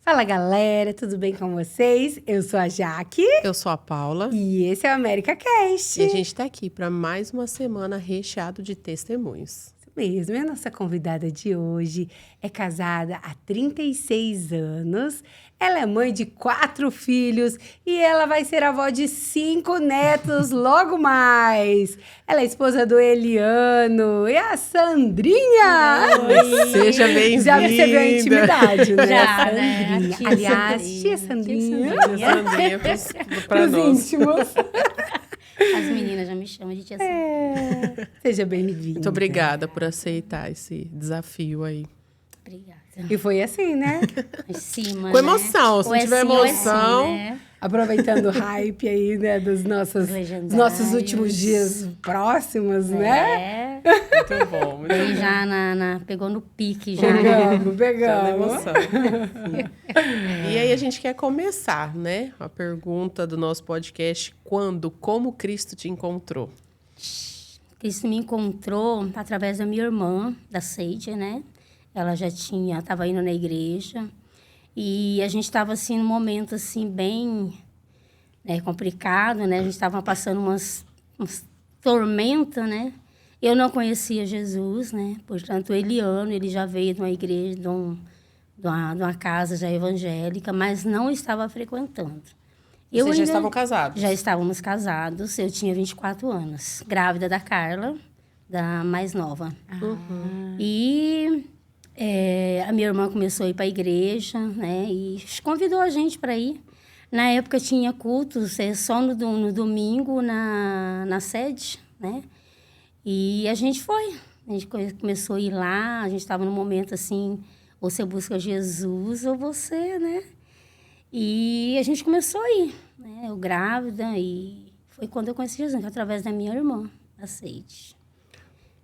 Fala galera, tudo bem com vocês? Eu sou a Jaque. Eu sou a Paula. E esse é o América Cast. E a gente tá aqui para mais uma semana recheado de testemunhos. Isso mesmo, e a nossa convidada de hoje é casada há 36 anos. Ela é mãe de 4 filhos e ela vai ser avó de 5 netos logo mais. Ela é esposa do Eliano e a Sandrinha. Oi. Seja bem-vinda. Já percebeu a intimidade, né? Já, né? Sandrinha. Aliás, tia Sandrinha. Sandrinha para Pros nós. íntimos. As meninas já me chamam de tia Sandrinha. Seja bem-vinda. Muito obrigada por aceitar esse desafio aí. Obrigada. E foi assim, né? Em cima, Com emoção, se Ou é tiver assim, ou é emoção. assim, né? Aproveitando o hype aí, né? Dos nossos últimos dias próximos, né? Muito bom, muito Ele bom. já pegou no pique, já. Pegamos. Já na emoção. E aí a gente quer começar, né? A pergunta do nosso podcast: como Cristo te encontrou? Cristo me encontrou através da minha irmã, da Seide, né? Ela já estava indo na igreja. E a gente estava, assim, num momento, assim, bem complicado, né? A gente estava passando umas tormentas, né? Eu não conhecia Jesus, né? Portanto, o Eliano, ele já veio de uma igreja, de uma casa já evangélica, mas não estava frequentando. Vocês já estavam casados? Já estávamos casados. Eu tinha 24 anos. Grávida da Carla, da mais nova. E a minha irmã começou a ir para a igreja, né? E convidou a gente para ir. Na época tinha cultos só no domingo na sede, né? E a gente foi. A gente começou a ir lá. A gente estava num momento assim, ou você busca Jesus ou você, né? E a gente começou a ir, né? Eu grávida, e foi quando eu conheci Jesus, através da minha irmã, a Seide.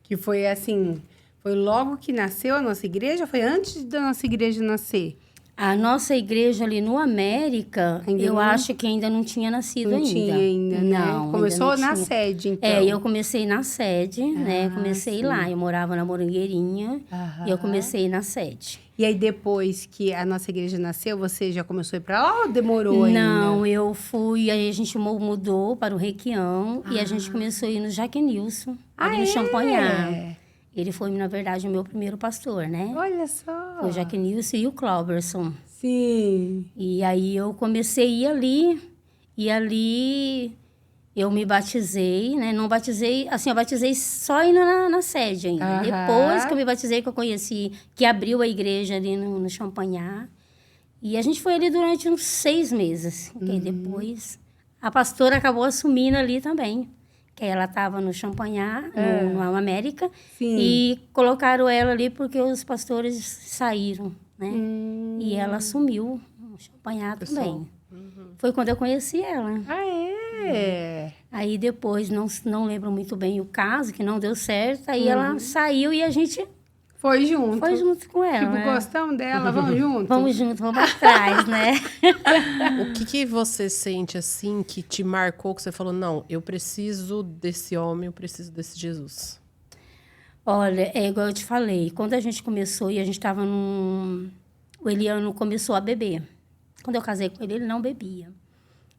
Que foi assim, foi logo que nasceu a nossa igreja? Foi antes da nossa igreja nascer? A nossa igreja ali no América, Ainda eu não? acho que ainda não tinha nascido Não ainda. tinha ainda, né? Não, Começou ainda não na tinha. sede, então. Eu comecei na sede, né? Comecei sim. lá. Eu morava na Morangueirinha e eu Aham. comecei na sede. E aí, depois que a nossa igreja nasceu, você já começou a ir pra lá ou demorou ainda? Não, eu fui, aí a gente mudou para o Requião e a gente começou a ir no Jaquenilson, ali no Champanhar. Ele foi, na verdade, o meu primeiro pastor, né? Olha só. O Jaquenilson e o Cláuberson. Sim. E aí eu comecei a ir ali, e ali eu me batizei, né? Não batizei, assim, eu batizei só indo na sede ainda. Aham. Depois que eu me batizei, que eu conheci, que abriu a igreja ali no Champanhar. E a gente foi ali durante uns 6 meses. E aí depois a pastora acabou assumindo ali também. Que ela estava no Champanhar, no América. Sim. E colocaram ela ali porque os pastores saíram, né? E ela assumiu o Champanhar também. Foi quando eu conheci ela. Aí depois, não lembro muito bem o caso, que não deu certo. Aí ela saiu e a gente Foi junto. foi junto com ela. Tipo, né? gostamos dela, vamos junto? Vamos junto, vamos atrás, né? O que você sente assim que te marcou, que você falou, não, eu preciso desse homem, eu preciso desse Jesus? Olha, é igual eu te falei, quando a gente começou e a gente estava o Eliano começou a beber. Quando eu casei com ele, ele não bebia.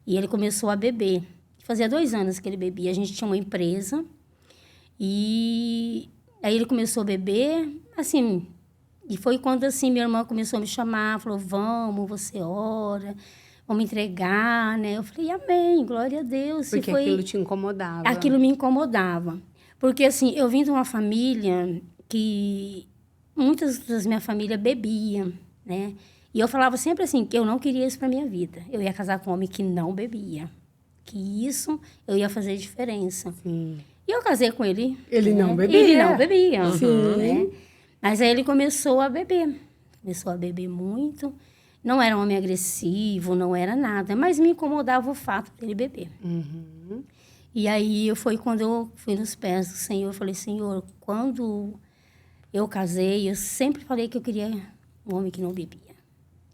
E ele começou a beber. Fazia 2 anos que ele bebia. A gente tinha uma empresa. E aí ele começou a beber, assim. E foi quando, assim, minha irmã começou a me chamar. Falou, vamos, você ora, vamos entregar, né? Eu falei, amém, glória a Deus. E Porque aquilo te incomodava. Aquilo me incomodava. Porque, assim, eu vim de uma família que muitas das minha família bebiam, né? E eu falava sempre assim, que eu não queria isso para minha vida. Eu ia casar com um homem que não bebia. Que isso eu ia fazer diferença. Sim. E eu casei com ele. Ele né? não bebia. Ele não bebia. Sim. Né? Mas aí ele começou a beber. Começou a beber muito. Não era um homem agressivo, não era nada. Mas me incomodava o fato dele beber. E aí foi quando eu fui nos pés do Senhor. Eu falei, Senhor, quando eu casei, eu sempre falei que eu queria um homem que não bebia.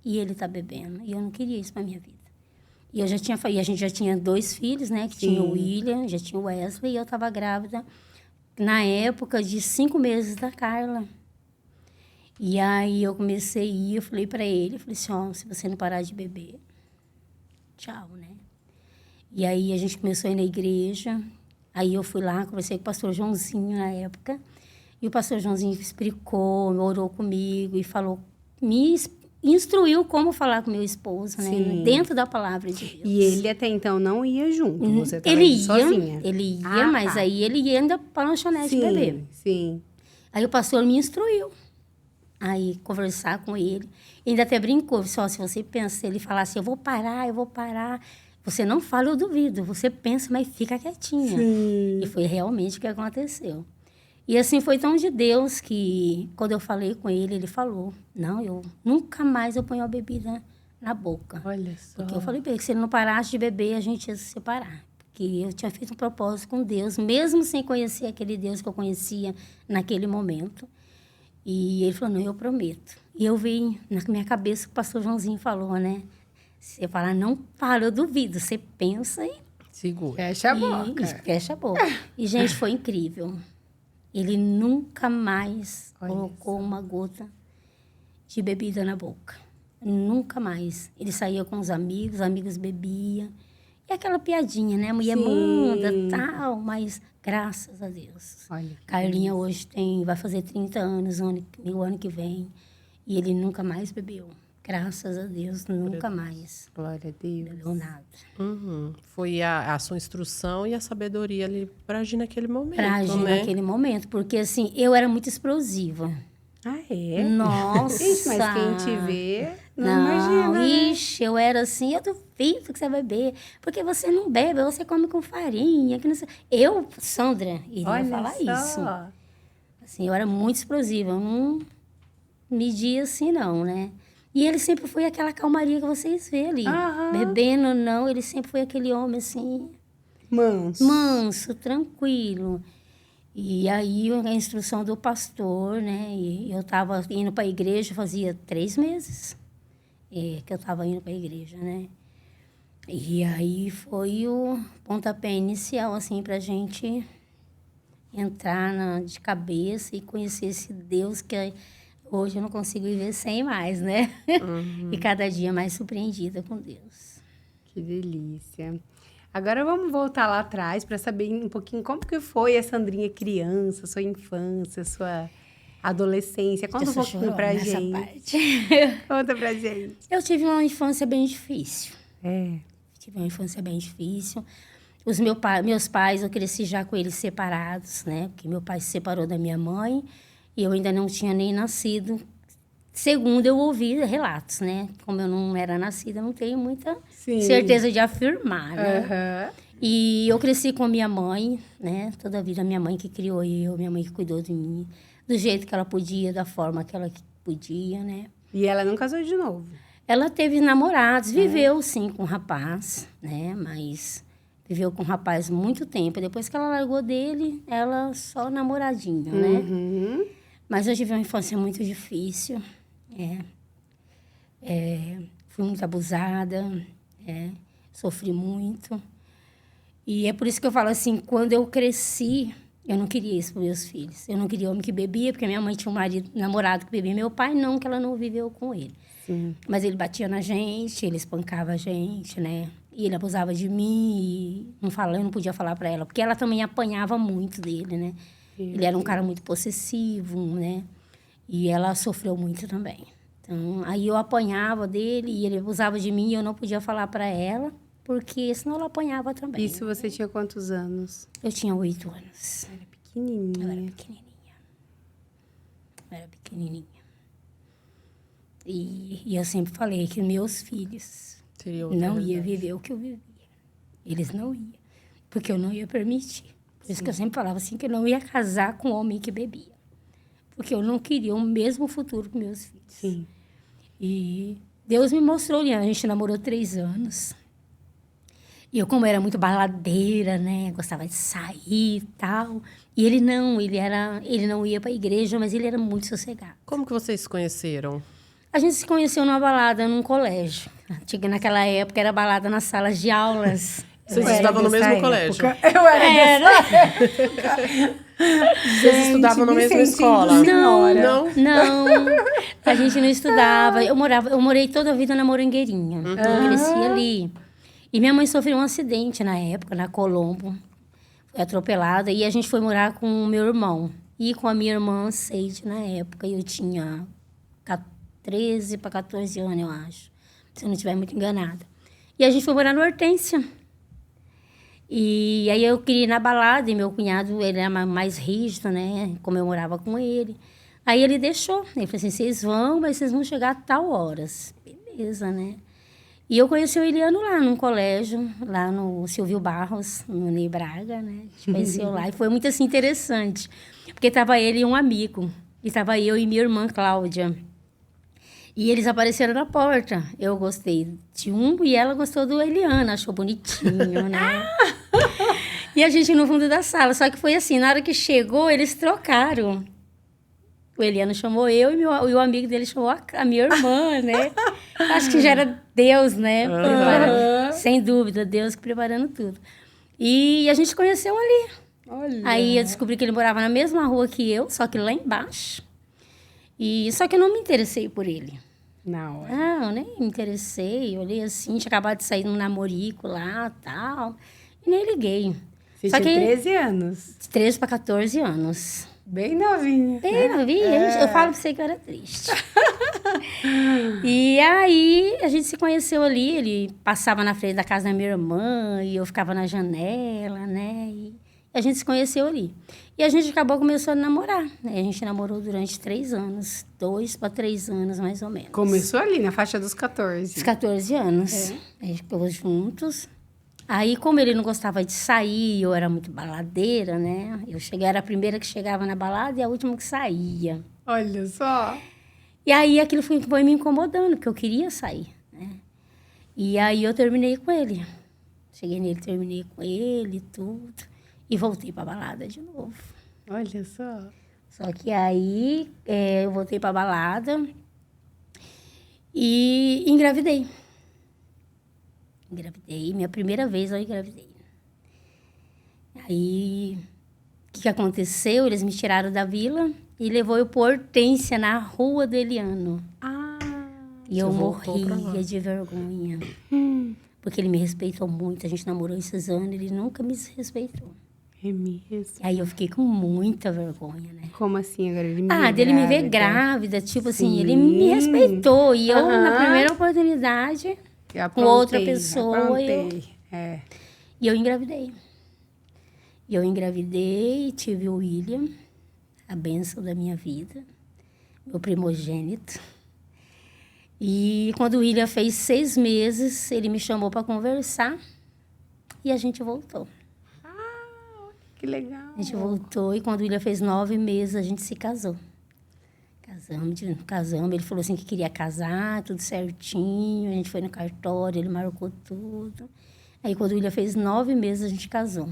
E ele está bebendo. E eu não queria isso para minha vida. E a gente já tinha 2 filhos, né? Que tinha o William, já tinha o Wesley. E eu estava grávida, na época de 5 meses da Carla. E aí eu comecei a ir, eu falei para ele, eu falei assim, ó, se você não parar de beber, tchau, né? E aí a gente começou a ir na igreja, aí eu fui lá, conversei com o pastor Joãozinho na época, e o pastor Joãozinho explicou, orou comigo e falou, instruiu como falar com meu esposo, né? Sim. Dentro da palavra de Deus. E ele até então não ia junto, você estava Ele ia, sozinha. ele ia, mas tá. aí ele ia ainda para a lanchonete Sim, beber. sim. Aí o pastor me instruiu. Aí, conversar com ele. Ainda até brincou, só se você pensa, se ele falar assim, eu vou parar, você não fala, eu duvido. Você pensa, mas fica quietinha. Sim. E foi realmente o que aconteceu. E assim, foi tão de Deus que, quando eu falei com ele, ele falou, não, eu nunca mais eu ponho a bebida na boca. Olha só. Porque eu falei para ele que se ele não parasse de beber, a gente ia se separar. Porque eu tinha feito um propósito com Deus, mesmo sem conhecer aquele Deus que eu conhecia naquele momento. E ele falou, não, eu prometo. E eu vi na minha cabeça o que o pastor Joãozinho falou, né? Você fala, não para, eu duvido. Você pensa e... Segura. Fecha a boca. E fecha a boca. E, gente, foi incrível. Ele nunca mais colocou uma gota de bebida na boca. Nunca mais. Ele saía com os amigos bebiam. E aquela piadinha, né? Mulher manda, tal, mas graças a Deus. Olha. Carlinha hoje vai fazer 30 anos o ano que vem. E ele nunca mais bebeu. Graças a Deus, nunca mais. Glória a Deus. Bebeu nada. Uhum. Foi a sua instrução e a sabedoria ali para agir naquele momento, Pra agir né? naquele momento. Porque, assim, eu era muito explosiva. Ah, é? Nossa! Ixi, mas quem te vê, não imagina, né? Ixi, eu era assim, eu duvido que você vai beber. Porque você não bebe, você come com farinha. Que não sei. Eu, Sandra, iria Olha falar só. isso. Assim, eu era muito explosiva. Eu não media assim, não, né? E ele sempre foi aquela calmaria que vocês vê ali. Aham. Bebendo ou não, ele sempre foi aquele homem assim, manso, tranquilo. E aí, a instrução do pastor, né? E eu estava indo para a igreja, fazia 3 meses que eu estava indo para a igreja, né? E aí foi o pontapé inicial, assim, para a gente entrar de cabeça e conhecer esse Deus que hoje eu não consigo viver sem mais, né? E cada dia mais surpreendida com Deus. Que delícia. Agora vamos voltar lá atrás para saber um pouquinho como que foi a Sandrinha criança, sua infância, sua adolescência. Conta um pouquinho pra gente. Parte. Conta pra gente. Eu tive uma infância bem difícil. É. Tive uma infância bem difícil. Meus pais, eu cresci já com eles separados, né? Porque meu pai se separou da minha mãe e eu ainda não tinha nem nascido. Segundo eu ouvi relatos, né? Como eu não era nascida, não tenho muita certeza de afirmar, né? Aham. E eu cresci com a minha mãe, né? Toda a vida, minha mãe que criou eu, minha mãe que cuidou de mim, do jeito que ela podia, da forma que ela podia, né? E ela não casou de novo? Ela teve namorados, viveu, sim, com um rapaz, né? Mas viveu com um rapaz muito tempo. Depois que ela largou dele, ela só namoradinho, né? Uhum. Mas eu tive uma infância muito difícil, fui muito abusada, sofri muito. E é por isso que eu falo assim, quando eu cresci, eu não queria isso para meus filhos. Eu não queria homem que bebia, porque minha mãe tinha um namorado que bebia. Meu pai não, que ela não viveu com ele. Sim. Mas ele batia na gente, ele espancava a gente, né? E ele abusava de mim, e eu não podia falar para ela, porque ela também apanhava muito dele, né? Ele era um cara muito possessivo, né? E ela sofreu muito também. Então, aí eu apanhava dele e ele abusava de mim e eu não podia falar para ela, porque senão ela apanhava também. Isso você tinha quantos anos? Eu tinha 8 anos. Era pequenininha. Eu era pequenininha. Eu era pequenininha. E eu sempre falei que meus filhos não iam viver o que eu vivia. Eles não iam, porque eu não ia permitir. Por isso que eu sempre falava assim, que eu não ia casar com um homem que bebia. Porque eu não queria o mesmo futuro com meus filhos. Sim. E Deus me mostrou, a gente namorou 3 anos. E eu, como era muito baladeira, né? Gostava de sair e tal. E ele não, ele não ia para a igreja, mas ele era muito sossegado. Como que vocês se conheceram? A gente se conheceu numa balada, num colégio. Naquela época, era balada nas salas de aulas. Vocês estavam no mesmo colégio? Eu era dessa época. Vocês estudavam na mesma escola? Não. A gente não estudava. Eu morei toda a vida na Morangueirinha. Eu cresci ali. E minha mãe sofreu um acidente na época, na Colombo. Foi atropelada. E a gente foi morar com o meu irmão. E com a minha irmã, Seide, na época. Eu tinha 13 para 14 anos, eu acho. Se eu não estiver muito enganada. E a gente foi morar no Hortência. E aí eu queria ir na balada, e meu cunhado, ele era mais rígido, né? Como eu morava com ele. Aí ele deixou. Ele falou assim, vocês vão, mas vocês vão chegar a tal horas. Beleza, né? E eu conheci o Eliano lá, num colégio, lá no Silvio Barros, no Ney Braga, né? A gente conheceu lá. E foi muito, assim, interessante. Porque estava ele e um amigo. E estava eu e minha irmã, Cláudia. E eles apareceram na porta. Eu gostei de um e ela gostou do Eliano, achou bonitinho, né? E a gente no fundo da sala. Só que foi assim, na hora que chegou, eles trocaram. O Eliano chamou eu e o amigo dele chamou a minha irmã, né? Acho que já era Deus, né? Sem dúvida, Deus preparando tudo. E a gente conheceu ali. Olha. Aí eu descobri que ele morava na mesma rua que eu, só que lá embaixo. Só que eu não me interessei por ele. Na hora. Não, eu nem me interessei. Olhei assim, tinha acabado de sair num namorico lá e tal. E nem liguei. Você Só tinha que 13 anos. 13 para 14 anos. Bem novinha. Bem novinha. Eu falo pra você que eu era triste. E aí, a gente se conheceu ali. Ele passava na frente da casa da minha irmã e eu ficava na janela, né? E a gente se conheceu ali. E a gente acabou começando a namorar. Né? A gente namorou durante 3 anos. 2 para 3 anos, mais ou menos. Começou ali, na faixa dos 14. Os 14 anos. A gente ficou juntos. Aí, como ele não gostava de sair, eu era muito baladeira, né? Eu era a primeira que chegava na balada e a última que saía. Olha só. E aí, aquilo foi me incomodando, porque eu queria sair, né? E aí, eu terminei com ele. Cheguei nele, terminei com ele, tudo. E voltei pra balada de novo. Olha só. Só que aí, eu voltei pra balada e engravidei. Engravidei, minha primeira vez eu engravidei. Aí, o que aconteceu? Eles me tiraram da vila e levou eu por Hortência, na rua do Eliano. E eu morria de vergonha. Porque ele me respeitou muito, a gente namorou esses anos, ele nunca me respeitou. É mesmo. Aí eu fiquei com muita vergonha, né? Como assim agora? Ele me Dele me ver grávida, tipo assim, ele me respeitou. E eu, na primeira oportunidade, com outra pessoa, e eu engravidei. E eu engravidei, tive o William, a bênção da minha vida, meu primogênito. E quando o William fez 6 meses, ele me chamou para conversar e a gente voltou. Que legal. A gente voltou e quando o William fez 9 meses, a gente se casou. Casamos. Ele falou assim que queria casar, tudo certinho. A gente foi no cartório, ele marcou tudo. Aí, quando o William fez 9 meses, a gente casou.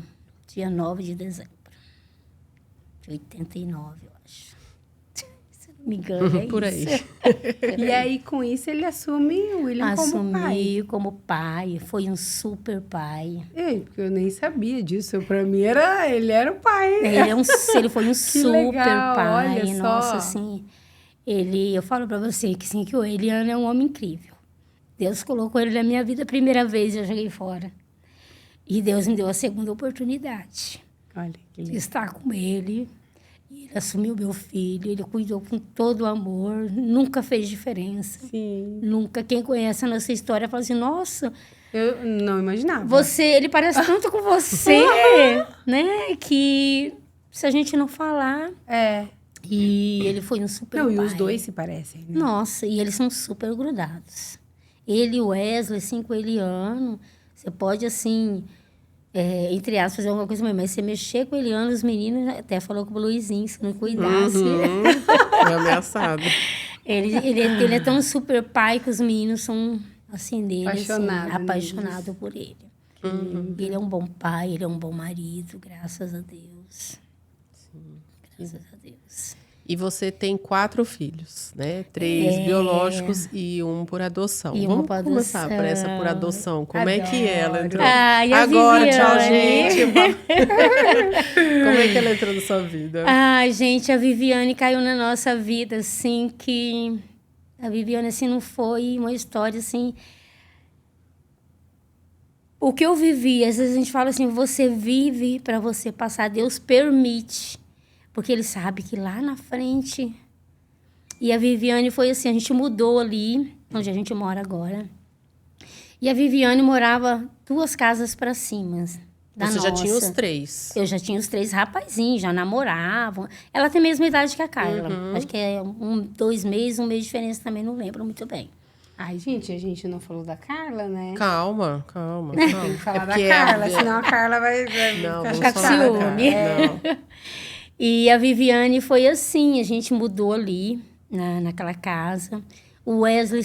Dia 9 de dezembro. De 89, eu acho. Se não me engano, é por isso. aí. E aí, com isso, ele assume o William como pai. Assumi como pai. Foi um super pai. Porque eu nem sabia disso. Pra mim, ele era o pai. Ele foi um super legal, pai. olha só. Nossa, assim... Eu falo pra você que o Eliano é um homem incrível. Deus colocou ele na minha vida a primeira vez e eu joguei fora. E Deus me deu a segunda oportunidade. Olha, que De legal. estar com ele. E ele assumiu meu filho, ele cuidou com todo o amor, nunca fez diferença. Sim. Nunca. Quem conhece a nossa história fala assim, nossa, Eu não imaginava. ele parece tanto com você, né? Que se a gente não falar... E ele foi um super pai. E os dois se parecem, né? Nossa, e eles são super grudados. Ele e o Wesley, assim, com o Eliano, você pode, assim, entre aspas, fazer alguma coisa mesmo, mas você mexer com o Eliano, os meninos, até falou com o Luizinho, se não cuidasse. Foi ameaçado. Ele é tão super pai que os meninos são, assim, dele, apaixonados por ele. Ele é um bom pai, ele é um bom marido, graças a Deus. Graças a Deus. E você tem 4 filhos, né? 3 biológicos e 1 por adoção. E Vamos por começar por essa por adoção. Como é que ela entrou? Ai, Agora, tchau, Viviane. gente. Como é que ela entrou na sua vida? Ai, gente, a Viviane caiu na nossa vida, assim, que... A Viviane, assim, não foi uma história, assim... O que eu vivi, às vezes a gente fala assim, você vive para você passar, Deus permite. Porque Ele sabe que lá na frente... E a Viviane foi assim, a gente mudou ali, onde a gente mora agora. E a Viviane morava 2 casas para cima da Você nossa. já tinha os 3. Eu já tinha os 3 rapazinhos, já namoravam. Ela tem a mesma idade que a Carla. Acho que é 2 meses, 1 mês de diferença também, não lembro muito bem. Ai, gente, a gente não falou da Carla, né? Calma. Tem que falar da Carla, senão a Carla vai Não, vamos ficar com falar da Carla. ciúme. Não. E a Viviane foi assim, a gente mudou ali, naquela casa. O Wesley,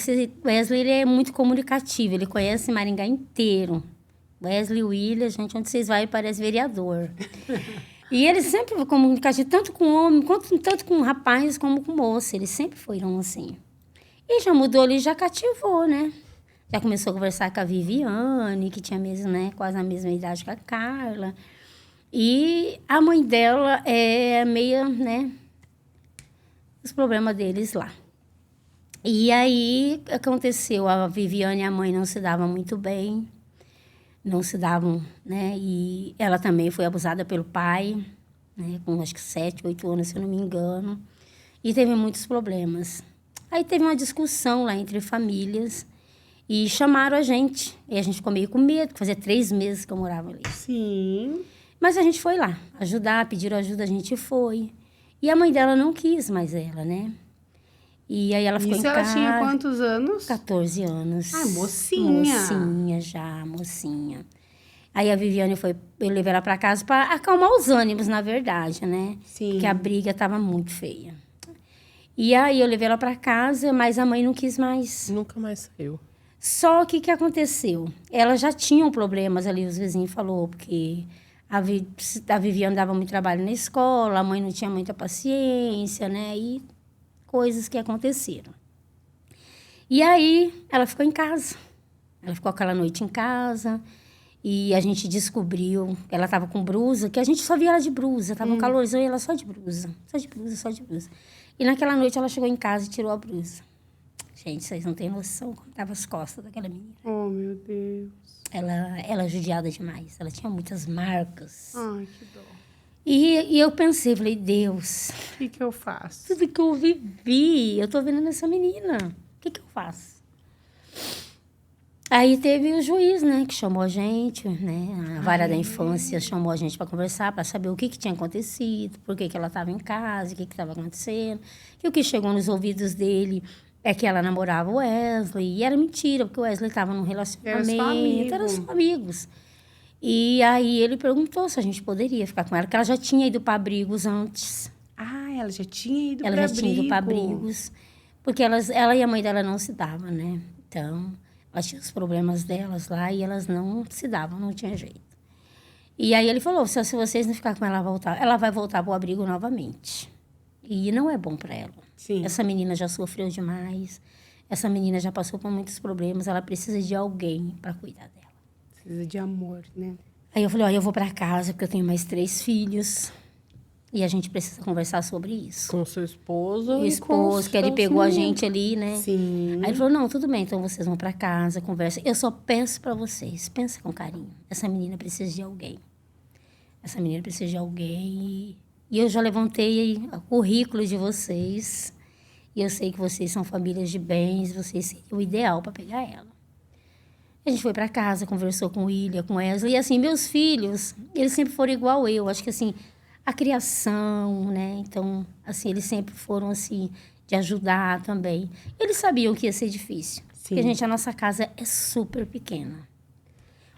ele é muito comunicativo, ele conhece Maringá inteiro. Wesley, William, gente, onde vocês vão, parece vereador. E ele sempre foi comunicativo, tanto com homem, tanto com rapaz, como com moça. Eles sempre foram assim. E já mudou ali, já cativou, né? Já começou a conversar com a Viviane, que tinha mesmo, né, quase a mesma idade que a Carla. E a mãe dela é meio, né, os problemas deles lá. E aí aconteceu, a Viviane e a mãe não se davam muito bem, não se davam, né? E ela também foi abusada pelo pai, né, com acho que 7, 8 anos, se eu não me engano. E teve muitos problemas. Aí teve uma discussão lá entre famílias e chamaram a gente. E a gente ficou meio com medo, fazia 3 meses que eu morava ali. Sim. Mas a gente foi lá ajudar, pediram ajuda, a gente foi. E a mãe dela não quis mais ela, né? E aí ela ficou Isso em ela casa. tinha quantos anos? 14 anos. Ah, mocinha. Mocinha já, mocinha. Aí a Viviane foi, eu levei ela para casa para acalmar os ânimos, na verdade, né? Sim. Porque a briga estava muito feia. E aí eu levei ela para casa, mas a mãe não quis mais. Nunca mais saiu. Só que o que aconteceu? Ela já tinha problemas ali, os vizinhos falou, porque a Viviane dava muito trabalho na escola, a mãe não tinha muita paciência, né? E coisas que aconteceram. E aí ela ficou em casa. Ela ficou aquela noite em casa e a gente descobriu que ela estava com blusa, que a gente só via ela de blusa. Tava um calorzão e ela só de blusa. Só de blusa, só de blusa. E naquela noite ela chegou em casa e tirou a blusa. Gente, vocês não têm noção como estavam as costas daquela menina. Oh, meu Deus. Ela é judiada demais. Ela tinha muitas marcas. Ai, que dó. E eu pensei, falei, Deus, O que eu faço? tudo que eu vivi, eu tô vendo nessa menina. O que eu faço? Aí teve o juiz, né, que chamou a gente, né? A vara da infância chamou a gente para conversar, para saber o que tinha acontecido, por que ela estava em casa, o que estava acontecendo. E o que chegou nos ouvidos dele é que ela namorava o Wesley. E era mentira, porque o Wesley estava num relacionamento. Eram só amigos. E aí ele perguntou se a gente poderia ficar com ela, porque ela já tinha ido para abrigos antes. Ah, ela já tinha ido Ela para já tinha ido para abrigos. Porque ela e a mãe dela não se davam, né? Então, elas tinham os problemas delas lá e elas não se davam, não tinha jeito. E aí ele falou, se vocês não ficar com ela, ela vai voltar para o abrigo novamente. E não é bom para ela. Sim. Essa menina já sofreu demais. Essa menina já passou por muitos problemas. Ela precisa de alguém para cuidar dela. Precisa de amor, né? Aí eu falei, ó, eu vou para casa porque eu tenho mais 3 filhos. E a gente precisa conversar sobre isso. Com seu esposo O e esposo, que ele pegou a gente ali, né? Sim. Aí ele falou, não, tudo bem, então vocês vão para casa, conversa. Eu só peço para vocês, pensa com carinho. Essa menina precisa de alguém. Essa menina precisa de alguém. E eu já levantei o currículo de vocês. E eu sei que vocês são famílias de bens, vocês seriam o ideal para pegar ela. A gente foi para casa, conversou com o William, com o Wesley. E assim, meus filhos, eles sempre foram igual eu. Acho que assim, a criação, né? Então, assim, eles sempre foram assim, de ajudar também. Eles sabiam que ia ser difícil. Sim. Porque, gente, a nossa casa é super pequena.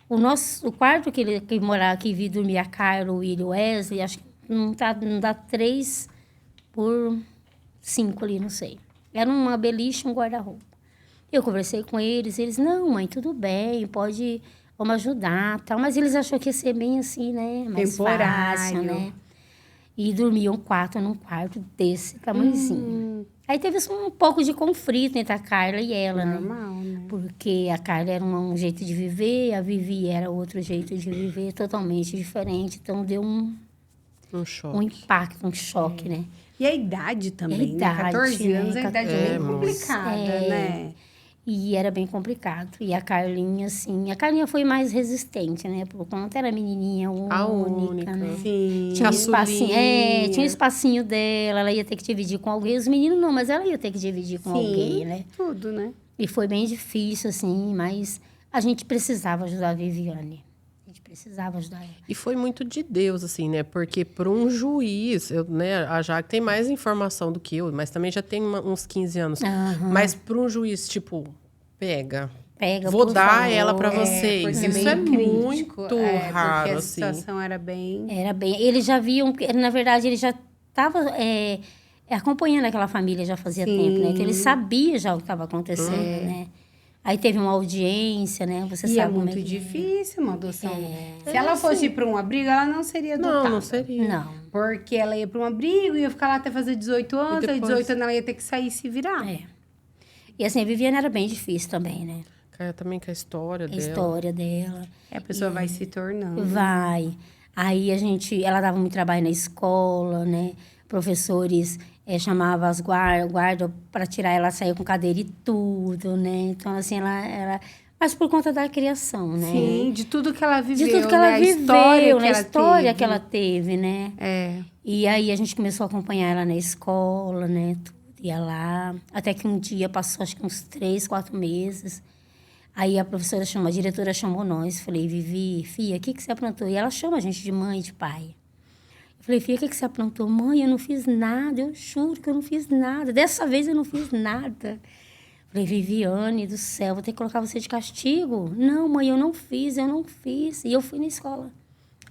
O quarto que morava, que vi dormir a Carla, o William, o Wesley, acho que não dá 3 por 5 ali, não sei. Era uma beliche, um guarda-roupa. Eu conversei com eles, não, mãe, tudo bem, vamos ajudar, tal. Mas eles achou que ia ser bem assim, né? Mais temporário. fácil, né? E dormiam 4 num quarto desse tamanhozinho. Aí teve um pouco de conflito entre a Carla e ela, né? Normal, né? Porque a Carla era um jeito de viver, a Vivi era outro jeito de viver, totalmente diferente. Então, deu um choque. impacto, um choque, né? E a idade também, E a idade, né? 14 anos, né? a idade é bem complicada, né? E era bem complicado. E a Carlinha, assim... A Carlinha foi mais resistente, né? Por conta, era menininha única, né? Sim. Tinha um espacinho, tinha um espacinho dela, ela ia ter que dividir com alguém. Os meninos não, mas ela ia ter que dividir com alguém, né? Tudo, né? E foi bem difícil, assim, mas a gente precisava ajudar a Viviane. A gente precisava ajudar ela. E foi muito de Deus, assim, né? Porque para um juiz, né, a Jaque tem mais informação do que eu, mas também já tem uns 15 anos. Mas para um juiz, tipo, pega, vou por dar favor. ela para vocês. Porque Isso bem é crítico, muito raro, porque a assim. situação era bem... Era bem... Eles já viam... Na verdade, ele já estava acompanhando aquela família já fazia tempo, né? Então, ele sabia já o que estava acontecendo, né? Aí teve uma audiência, né? Você E sabe é como muito que difícil uma adoção. Se ela fosse para um abrigo, ela não seria adotada. Não seria. Não. Porque ela ia para um abrigo, ia ficar lá até fazer 18 anos, aí depois- 18 anos ela ia ter que sair e se virar. E assim, a Viviane era bem difícil também, né? Também com a história A dela. história dela. A pessoa vai se tornando. Vai. Aí ela dava muito trabalho na escola, né? Professores chamavam as guarda para tirar ela, sair com cadeira e tudo, né? Então, assim, ela... Mas por conta da criação, né? Sim, de tudo que ela viveu, De tudo que ela né? viveu, A história que ela teve, né? E aí a gente começou a acompanhar ela na escola, né? Tudo, ia lá. Até que um dia passou, acho que uns 3, 4 meses. Aí a diretora chamou nós. Falei, Vivi, filha, o que você aprontou? E ela chama a gente de mãe e de pai. Eu falei, filha, o que você aprontou? Mãe, eu não fiz nada, eu juro que eu não fiz nada. Dessa vez eu não fiz nada. Falei, Viviane do céu, vou ter que colocar você de castigo? Não, mãe, eu não fiz. E eu fui na escola.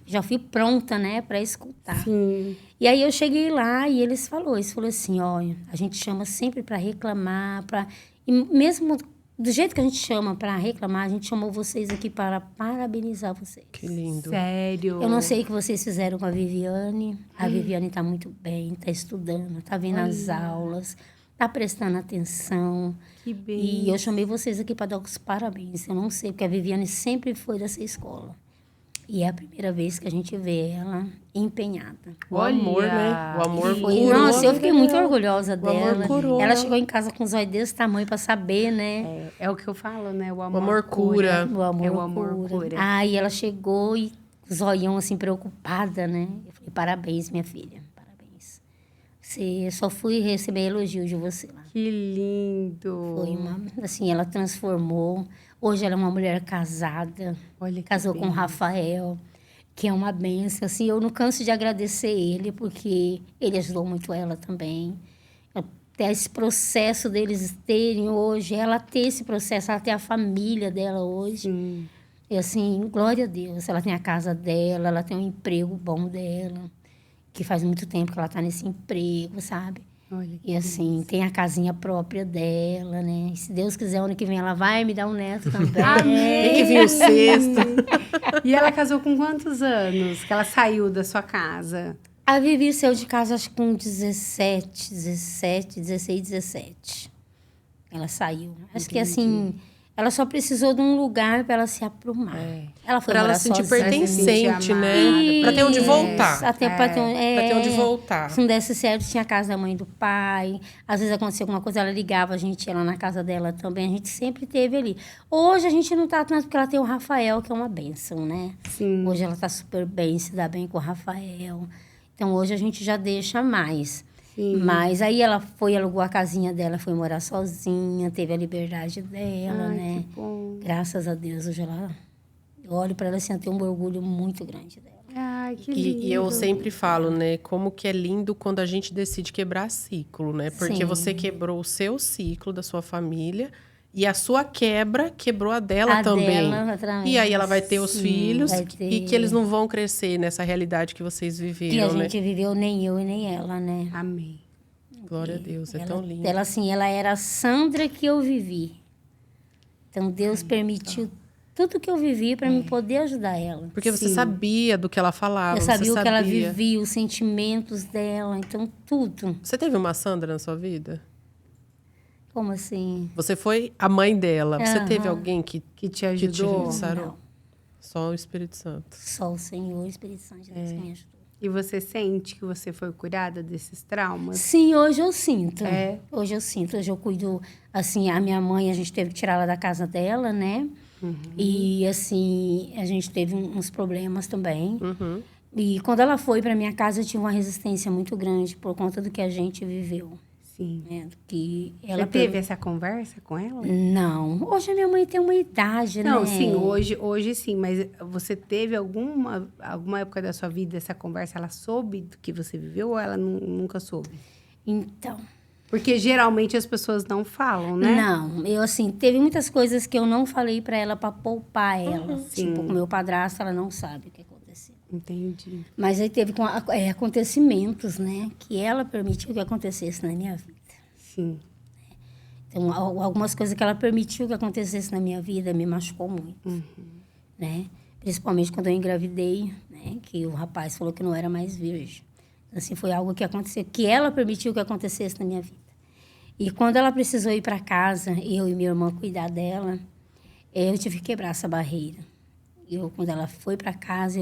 Já fui pronta, né, para escutar. Sim. E aí eu cheguei lá e eles falou assim, olha, a gente chama sempre para reclamar, e mesmo do jeito que a gente chama para reclamar, a gente chamou vocês aqui para parabenizar vocês. Que lindo. Sério. Eu não sei o que vocês fizeram com a Viviane. A Viviane está muito bem, está estudando, está vendo as aulas, está prestando atenção. Que bem. E eu chamei vocês aqui para dar os parabéns. Eu não sei, porque a Viviane sempre foi dessa escola. E é a primeira vez que a gente vê ela empenhada. O amor, né? O amor Foi, curou. nossa, eu fiquei muito orgulhosa O amor dela. curou. Ela chegou em casa com os olhos desse tamanho para saber, né? É o que eu falo, né? O O amor cura. cura. O amor, É o amor cura. Aí ela chegou e os olhão assim, preocupada, né? Eu falei, parabéns, minha filha, parabéns. Só fui receber elogio de você lá. Que lindo. Foi assim, ela transformou. Hoje ela é uma mulher casada. Olha que Casou com o bem. Rafael, que é uma bênção. Assim, eu não canso de agradecer ele, porque ele ajudou muito ela também. Até esse processo deles terem hoje, ela ter esse processo, ela ter a família dela hoje. Sim. E assim, glória a Deus. Ela tem a casa dela, ela tem um emprego bom dela, que faz muito tempo que ela está nesse emprego, sabe? Olha que E assim, tem a casinha própria dela, né? E se Deus quiser, ano que vem ela vai me dar um neto também. Tem que vir o sexto. E ela casou com quantos anos que ela saiu da sua casa? A Vivi saiu de casa, acho que com 16, 17. Ela saiu. Acho que assim, ela só precisou de um lugar para ela se aprumar. Ela foi Pra ela morar se sentir sozinha. pertencente, né? Isso. Pra ter onde voltar. Até pra ter, Pra ter onde voltar. Se não desse certo, tinha a casa da mãe e do pai. Às vezes acontecia alguma coisa, ela ligava, a gente ia lá na casa dela também. A gente sempre teve ali. Hoje a gente não tá tanto, porque ela tem o Rafael, que é uma bênção, né? Sim. Hoje ela tá super bem, se dá bem com o Rafael. Então, hoje a gente já deixa mais. Sim. Mas aí ela alugou a casinha dela, foi morar sozinha, teve a liberdade dela, Ai, né? que bom. Graças a Deus, hoje eu olho para ela assim, eu tenho um orgulho muito grande dela. Ai, que lindo. E eu sempre falo, né, como que é lindo quando a gente decide quebrar ciclo, né? Porque Sim. você quebrou o seu ciclo da sua família e a sua quebra quebrou a dela A também. dela também. E aí ela vai ter os Sim, filhos vai ter. e que eles não vão crescer nessa realidade que vocês Que a viveram, né? gente viveu, nem eu e nem ela, né? Amém. Glória a Deus, é tão lindo. Ela, assim, ela era a Sandra que eu vivi. Então, Deus permitiu tudo que eu vivi para me poder ajudar ela. Porque você sabia do que ela falava. Eu sabia o que ela vivia, os sentimentos dela, então tudo. Você teve uma Sandra na sua vida? Como assim? Você foi a mãe dela. Você teve alguém que te ajudou? Não. Só o Espírito Santo. Só o Senhor, o Espírito Santo de Deus que me ajudou. E você sente que você foi curada desses traumas? Sim, hoje eu sinto. Hoje eu sinto. Hoje eu cuido, assim, a minha mãe, a gente teve que tirá-la da casa dela, né? E, assim, a gente teve uns problemas também. E quando ela foi para minha casa, eu tive uma resistência muito grande por conta do que a gente viveu. Sim. Né? Que ela Você teve essa conversa com ela? Não. Hoje a minha mãe tem uma idade, né? Não, sim, hoje sim. Mas você teve alguma época da sua vida essa conversa? Ela soube do que você viveu ou ela nunca soube? Então... Porque geralmente as pessoas não falam, né? Não, eu assim, teve muitas coisas que eu não falei para ela para poupar ela. Tipo, com meu padrasto, ela não sabe o que aconteceu. Entendi. Mas aí teve acontecimentos, né? Que ela permitiu que acontecesse na minha vida. Sim. Então, algumas coisas que ela permitiu que acontecesse na minha vida me machucou muito, né? Principalmente quando eu engravidei, né? Que o rapaz falou que não era mais virgem. Assim, foi algo que aconteceu, que ela permitiu que acontecesse na minha vida. E quando ela precisou ir para casa, eu e minha irmã cuidar dela, eu tive que quebrar essa barreira. Quando ela foi para casa,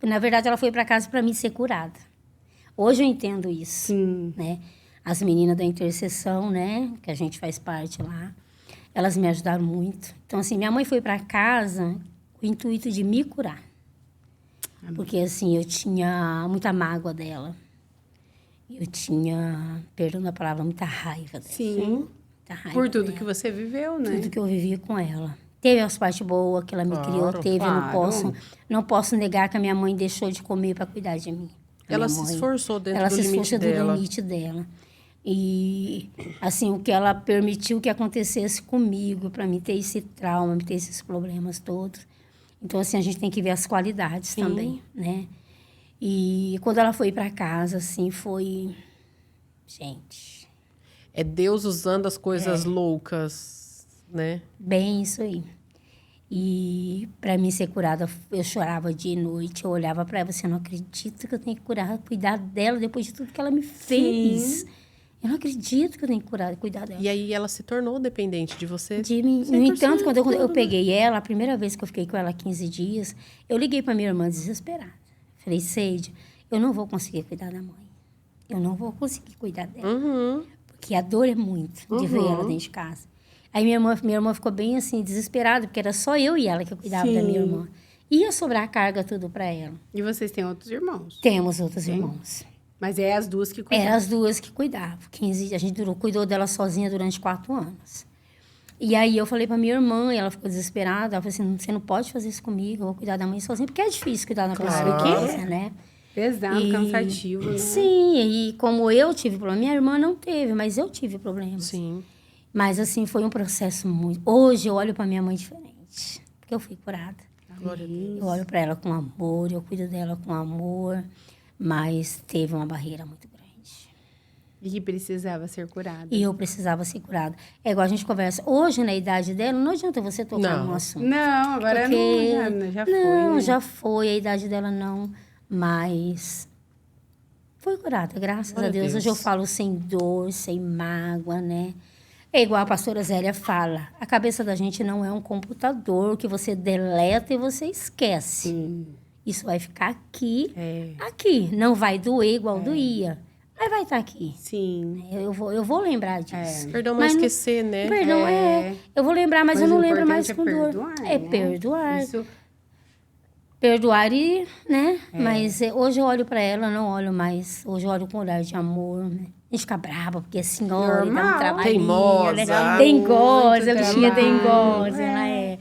na verdade, ela foi para casa para me ser curada. Hoje eu entendo isso, né? As meninas da intercessão, né? Que a gente faz parte lá, elas me ajudaram muito. Então, assim, minha mãe foi para casa com o intuito de me curar. Porque, assim, eu tinha muita mágoa dela. Eu tinha, perdão da palavra, muita raiva dela. Sim. Muita raiva por tudo dela. que você viveu, né? Tudo que eu vivi com ela. Teve as partes boas que ela me criou, teve. Claro. Não posso negar que a minha mãe deixou de comer para cuidar de mim. Ela se esforçou dentro do limite dela. Ela se esforçou do limite dela. E, assim, o que ela permitiu que acontecesse comigo, para mim ter esse trauma, ter esses problemas todos. Então, assim, a gente tem que ver as qualidades também, né? E quando ela foi para casa, assim, foi... Gente... É Deus usando as coisas loucas, né? Bem isso aí. E para mim ser curada, eu chorava dia e noite. Eu olhava para ela assim, eu não acredito que eu tenho que cuidar dela depois de tudo que ela me fez. Sim. Eu não acredito que eu tenho que cuidar dela. E aí ela se tornou dependente de você? De mim. No entanto, quando eu peguei ela, a primeira vez que eu fiquei com ela 15 dias, eu liguei para minha irmã desesperada. Falei, Seide, eu não vou conseguir cuidar da mãe. Eu não vou conseguir cuidar dela. Porque a dor é muito de ver ela dentro de casa. Aí minha irmã ficou bem assim, desesperada, porque era só eu e ela que eu cuidava da minha irmã. Ia sobrar carga tudo para ela. E vocês têm outros irmãos? Temos outros irmãos. Mas é as duas que cuidavam? Eram as duas que cuidavam. A gente cuidou dela sozinha durante 4 anos. E aí eu falei para minha irmã, e ela ficou desesperada. Ela falou assim, você não pode fazer isso comigo, eu vou cuidar da mãe sozinha. Porque é difícil cuidar da pessoa idosa, né? Pesado, cansativo, né? Sim, e como eu tive problema, minha irmã não teve, mas eu tive problemas. Sim. Mas, assim, foi um processo muito... Hoje eu olho para minha mãe diferente, porque eu fui curada. Glória a Deus. Eu olho para ela com amor, eu cuido dela com amor, mas teve uma barreira muito grande. E que precisava ser curada. E eu precisava ser curada. É igual a gente conversa. Hoje, na idade dela, não adianta você tocar no assunto. Não, agora não, já foi. Não, né? já foi. A idade dela não, mas... Foi curada, graças a Deus. Hoje eu falo sem dor, sem mágoa, né? É igual a pastora Zélia fala. A cabeça da gente não é um computador que você deleta e você esquece. Sim. Isso vai ficar aqui, aqui. Não vai doer igual doía. Mas vai estar aqui. Sim. Eu vou lembrar disso. Perdão, mas esquecer, né? Perdão, eu vou lembrar, mas eu não lembro mais com dor. É perdoar. Isso. Perdoar e, né? Mas hoje eu olho para ela, não olho mais. Hoje eu olho com um olhar de amor, né? A gente fica brava, porque a senhora dá um trabalho. Teimosa. Né? Dengosa, a bichinha dengosa, ela é.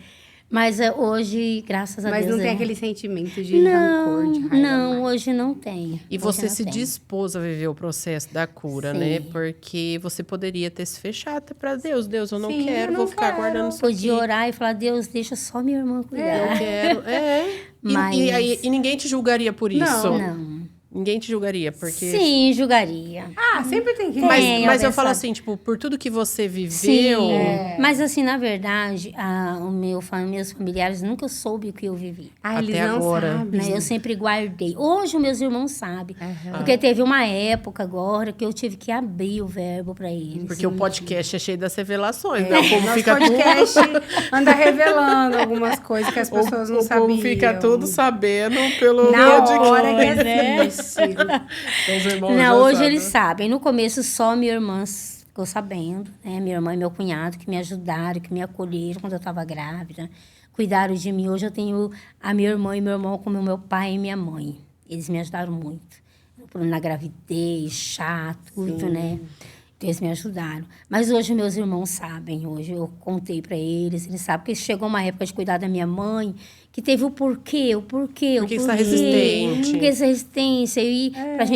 Mas hoje, graças a Deus... Mas não tem aquele sentimento de rancor, de raiva. Não, hoje não tem. E você se dispôs a viver o processo da cura, né? Porque você poderia ter se fechado até para Deus. Deus, eu não quero, vou ficar guardando isso aqui. Podia orar e falar, Deus, deixa só minha irmã cuidar. Eu quero, Mas... E ninguém te julgaria por isso. Não. Ninguém te julgaria, porque... Sim, julgaria. Sempre tem que... Mas eu falo assim, tipo, por tudo que você viveu... Sim, mas assim, na verdade, meus familiares nunca soube o que eu vivi. Eles Até não agora. sabem. Né? Eu sempre guardei. Hoje, os meus irmãos sabem. Porque teve uma época agora que eu tive que abrir o verbo para eles. Porque o podcast é cheio das revelações, né? O povo Nosso fica podcast anda revelando algumas coisas que as pessoas não sabiam. O povo fica tudo sabendo pelo Na podcast. hora que é né? Então, os irmãos Não, já hoje sabem. eles sabem. No começo, só minha irmã ficou sabendo, né? Minha irmã e meu cunhado que me ajudaram, que me acolheram quando eu estava grávida. Cuidaram de mim. Hoje eu tenho a minha irmã e meu irmão como meu pai e minha mãe. Eles me ajudaram muito. Na gravidez, chá, tudo, né? Então, eles me ajudaram. Mas hoje meus irmãos sabem. Hoje eu contei para eles. Eles sabem que chegou uma época de cuidar da minha mãe, que teve o porquê. Por que você está resistente? Por que essa resistência? E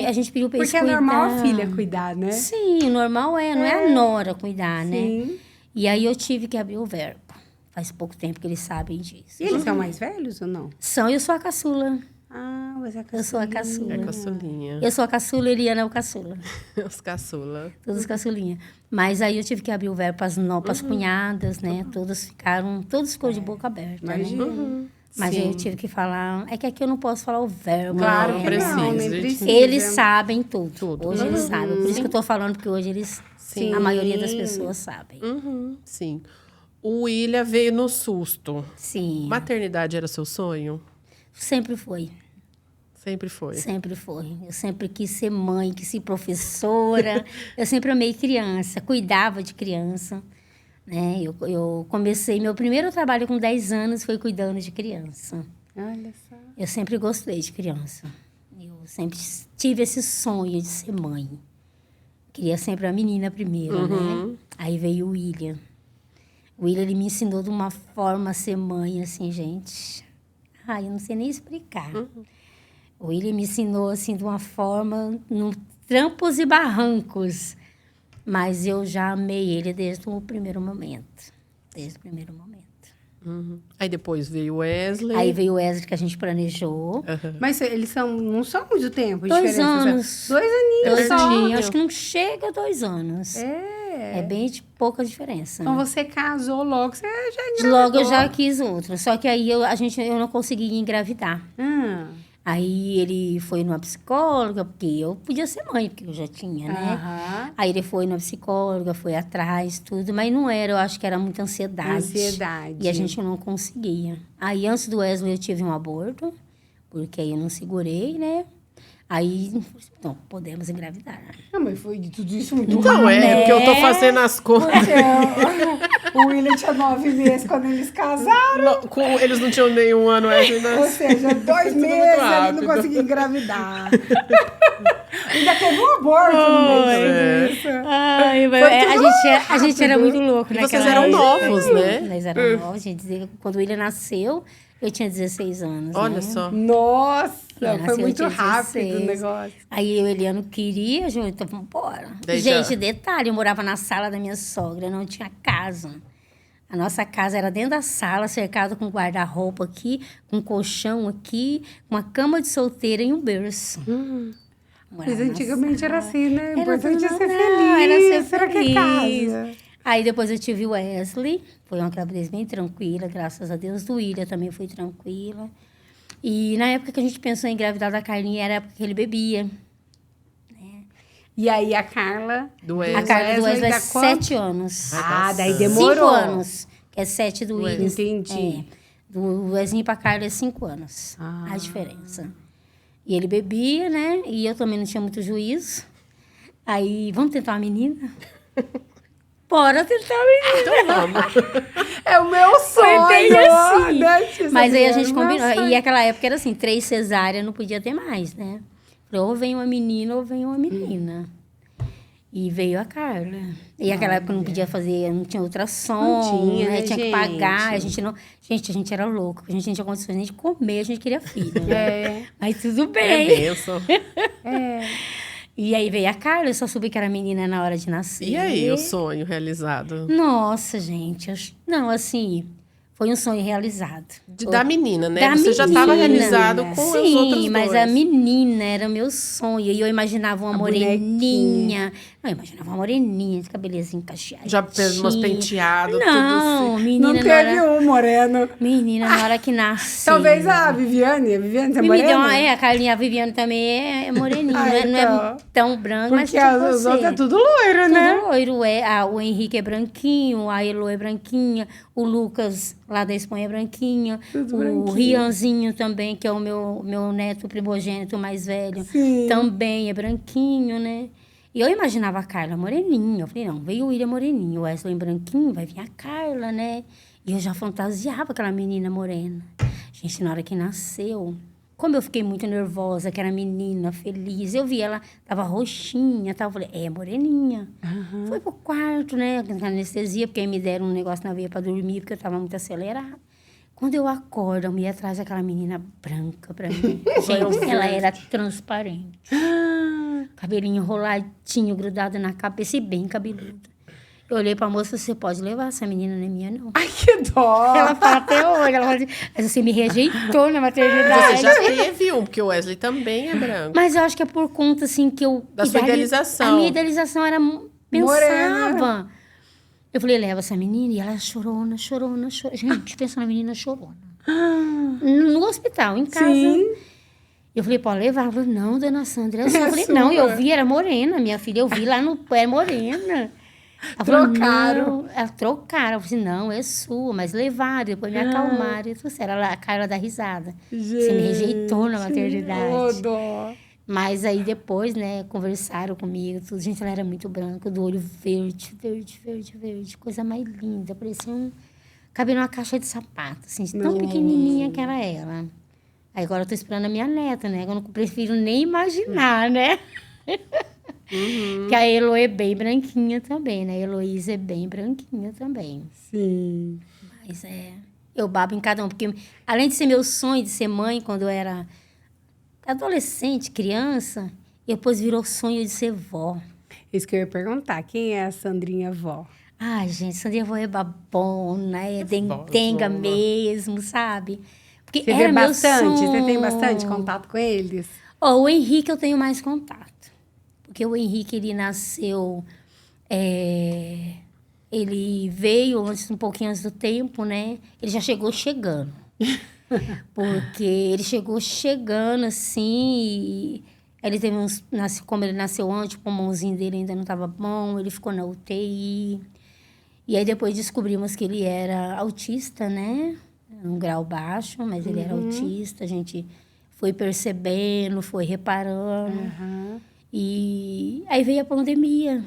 a gente pediu para eles Porque cuidar. é normal a filha cuidar, né? Sim, normal não é a nora cuidar, né? Sim. E aí eu tive que abrir o verbo. Faz pouco tempo que eles sabem disso. E eles são mais velhos ou não? Eu sou a caçula. Você é a caçula. Eu sou a caçula. É caçulinha. Eu sou a caçula, Eliana é o caçula. Os caçula. Todos caçulinha. Mas aí eu tive que abrir o verbo para as cunhadas, né? Todos ficou de boca aberta, Imagina. né? Mas Sim. aí eu tive que falar... É que aqui eu não posso falar o verbo. Claro né? que não, nem gente. precisa. Eles sabem tudo. Tudo. Hoje eles sabem. Por isso que eu tô falando, porque hoje eles... Sim. A maioria das pessoas sabem. Sim. O William veio no susto. Sim. Maternidade era seu sonho? Sempre foi. Sempre foi. Sempre foi. Eu sempre quis ser mãe, quis ser professora. Eu sempre amei criança, cuidava de criança. Né? Eu comecei... Meu primeiro trabalho com 10 anos foi cuidando de criança. Olha só. Eu sempre gostei de criança. Eu sempre tive esse sonho de ser mãe. Queria sempre a menina primeiro, né? Aí veio o William. O William, ele me ensinou de uma forma a ser mãe, assim, gente. Eu não sei nem explicar. O William me ensinou, assim, de uma forma, trampos e barrancos. Mas eu já amei ele desde o primeiro momento. Desde o primeiro momento. Aí depois veio o Wesley. Aí veio o Wesley, que a gente planejou. Mas eles não são muito tempo de 2 diferença. anos. 2 aninhos só. Pertinho. Acho que não chega a 2 anos. É bem de pouca diferença. Então você casou logo, você já engravidou. Logo eu já quis outro. Só que aí eu não conseguia engravidar. Aí ele foi numa psicóloga, porque eu podia ser mãe, porque eu já tinha, né? Aí ele foi numa psicóloga, foi atrás, tudo. Mas não era, eu acho que era muita ansiedade. E a gente não conseguia. Aí antes do Wesley eu tive um aborto, porque aí eu não segurei, né? Aí, então, podemos engravidar. Mas foi de tudo isso muito Então, rápido. porque eu tô fazendo as contas. O William tinha 9 meses quando eles casaram. Eles não tinham nenhum ano, Wesley, né? Ou seja, 2 Tudo muito meses ele rápido. não conseguia engravidar. Ainda teve um aborto no meio de tudo isso. A gente era muito louco, E né? vocês eram novos, né? Nós éramos novos, gente. Quando o William nasceu, eu tinha 16 anos. Olha né? só. Nossa, Ela foi nasceu, muito eu tinha rápido 16. o negócio. Aí eu e o Eliano queria, junto, então vamos embora. Daí Gente, já- detalhe, eu morava na sala da minha sogra, não tinha casa. A nossa casa era dentro da sala, cercada com guarda-roupa aqui, com colchão aqui, uma cama de solteira e um berço. Morava Mas na antigamente era assim, né? O Era importante é tudo ser normal, feliz. era ser Será que é feliz. casa? Aí depois eu tive o Wesley, foi uma gravidez bem tranquila, graças a Deus. Do William também foi tranquila. E na época que a gente pensou em engravidar da Carlinha, era a época que ele bebia. E aí a Carla... Do A Wesley. Carla do Wesley é dá quanto? 7 anos. Ah, daí bastante. demorou. 5 anos, que é 7 do William. Entendi. Do Wesley para Carla é 5 anos, a diferença. E ele bebia, né? E eu também não tinha muito juízo. Aí, vamos tentar uma menina? Bora tentar uma menina. Então vamos. É o meu sonho. bem assim. Né, tia Mas aí a Sabrina? gente Meu combinou. sonho. E aquela época era assim, 3 cesáreas não podia ter mais, né? Falei, ou vem uma menina ou vem uma menina. E veio a Carla. E aquela época não podia fazer, não tinha ultrassom, Não tinha, né, tinha que gente? pagar. A gente não. Gente, a gente era louco. A gente não tinha condições nem de comer, a gente queria filho. Né? Mas tudo É bem. bênção. E aí veio a Carla, eu só soube que era menina na hora de nascer. E aí, o sonho realizado? Nossa, gente. Não, assim, Foi um sonho realizado. Da menina, né? Da Você já estava realizado com os outros dois. Sim, mas a menina era meu sonho. E eu imaginava uma moreninha. Não, eu imaginava uma moreninha, de cabelezinho cacheadinho. Já fez umas penteados, não, tudo assim. Menina, não teve um moreno. Menina, na hora que nasceu. Talvez a Viviane é morena? A Carlinha, a Viviane também é moreninha. Não é tão branca, mas tipo os outros é tudo loiro, né? Tudo loiro. O Henrique é branquinho, a Elo é branquinha, o Lucas, lá da Espanha, é branquinho. O Rianzinho também, que é o meu neto primogênito mais velho, também é branquinho, né? E eu imaginava a Carla moreninha. Eu falei, não, veio o William moreninho, o Wesley branquinho, vai vir a Carla, né? E eu já fantasiava aquela menina morena. Gente, na hora que nasceu, como eu fiquei muito nervosa, que era menina, feliz, eu vi ela, tava roxinha, tal, eu falei, é moreninha. Foi pro quarto, né, com anestesia, porque aí me deram um negócio na veia pra dormir, porque eu tava muito acelerada. Quando eu acordo, eu me ia atrás daquela menina branca pra mim. Gente, ela era transparente. Cabelinho enroladinho, grudado na cabeça e bem cabeludo. Eu olhei pra moça, você pode levar essa menina, não é minha, não. Ai, que dó! Ela fala até hoje, ela fala assim, mas você me rejeitou na maternidade. Você já teve um, porque o Wesley também é branco. Mas eu acho que é por conta, assim, que eu... Da sua idealização. A minha idealização era... Pensava. Eu falei, leva essa menina. E ela chorona. Gente, pensa na menina chorona. No hospital, em casa. Sim. Eu falei, pode levar? Ela falou, não, dona Sandra. Eu falei, não, eu vi, era morena. Minha filha, eu vi lá no pé, morena. Trocaram. Ela trocaram. Eu falei, não, é sua. Mas levaram, depois me acalmaram. Eu falei, ela, a cara da risada. Gente, você me rejeitou na maternidade. Dó. Mas aí depois, né, conversaram comigo, tudo. Gente, ela era muito branca, do olho verde. Coisa mais linda. Parecia cabia numa caixa de sapato, assim, tão pequenininha que era ela. Aí agora eu tô esperando a minha neta, né? Eu não prefiro nem imaginar, né? Que a Elo é bem branquinha também, né? A Heloísa é bem branquinha também. Sim. Mas eu babo em cada um, porque além de ser meu sonho de ser mãe quando eu era adolescente, criança, depois virou sonho de ser vó. Isso que eu ia perguntar, quem é a Sandrinha vó? Ai, gente, Sandrinha vó é babona, é dentenga mesmo, sabe? Porque você era vê meu bastante? sonho. Você tem bastante contato com eles? O Henrique eu tenho mais contato. Porque o Henrique, ele nasceu... ele veio um pouquinho antes do tempo, né? Ele já chegou chegando. Porque ele chegou chegando, assim... Ele teve como ele nasceu antes, o pulmãozinho dele ainda não estava bom. Ele ficou na UTI. E aí, depois descobrimos que ele era autista, né? Um grau baixo, mas ele era autista. A gente foi percebendo, foi reparando. E aí veio a pandemia.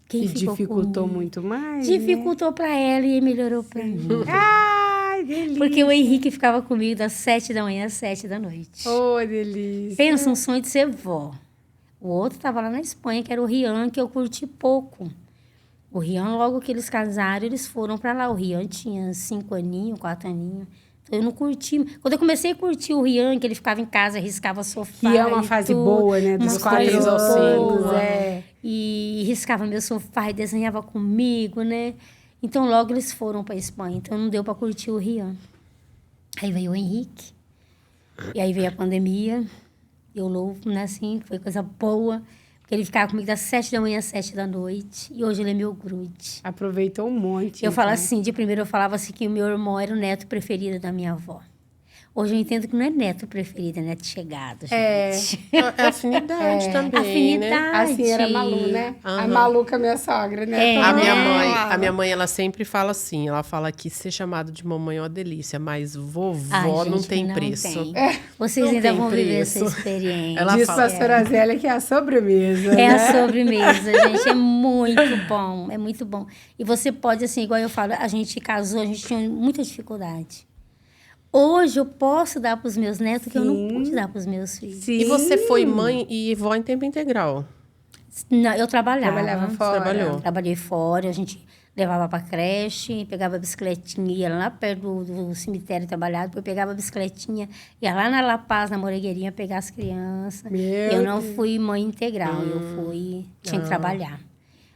Que dificultou muito mais, dificultou, né? Para ela e melhorou para mim. Ai, delícia! Porque o Henrique ficava comigo das 7 da manhã às 7 da noite. Oh, delícia! Pensa, um sonho de ser vó. O outro estava lá na Espanha, que era o Rian, que eu curti pouco. O Rian, logo que eles casaram, eles foram para lá. O Rian tinha 5 aninhos, 4 aninhos. Então, eu não curti. Quando eu comecei a curtir o Rian, que ele ficava em casa, riscava sofá. Que é uma fase boa, né? Dos 4 aos 5. E riscava meu sofá e desenhava comigo, né? Então, logo eles foram para a Espanha. Então, não deu para curtir o Rian. Aí veio o Henrique. E aí veio a pandemia. Eu louvo, né? Assim, foi coisa boa. Porque ele ficava comigo das 7 da manhã às 7 da noite. E hoje ele é meu grude. Aproveitou um monte. Eu falo assim, de primeiro eu falava assim que o meu irmão era o neto preferido da minha avó. Hoje eu entendo que não é neto preferido, é neto chegado, gente. É afinidade também, afinidade. né? Assim era a Malu, né? A Maluca, minha sogra, né? A minha mãe, ela sempre fala assim, ela fala que ser chamado de mamãe é uma delícia, mas vovó não tem preço. Vocês ainda vão viver essa experiência. Ela diz para a senhora Zélia que é a sobremesa, né? A sobremesa, gente, é muito bom. E você pode, assim, igual eu falo, a gente casou, a gente tinha muita dificuldade. Hoje eu posso dar para os meus netos que eu não pude dar para os meus filhos. Sim. E você foi mãe e vó em tempo integral? Não, eu trabalhava. Trabalhava fora? Trabalhou. Trabalhei fora, a gente levava para creche, pegava a bicicletinha, ia lá perto do cemitério trabalhar, depois pegava a bicicletinha, ia lá na La Paz, na Moregueirinha, pegar as crianças. Eu não fui mãe integral, tinha que trabalhar.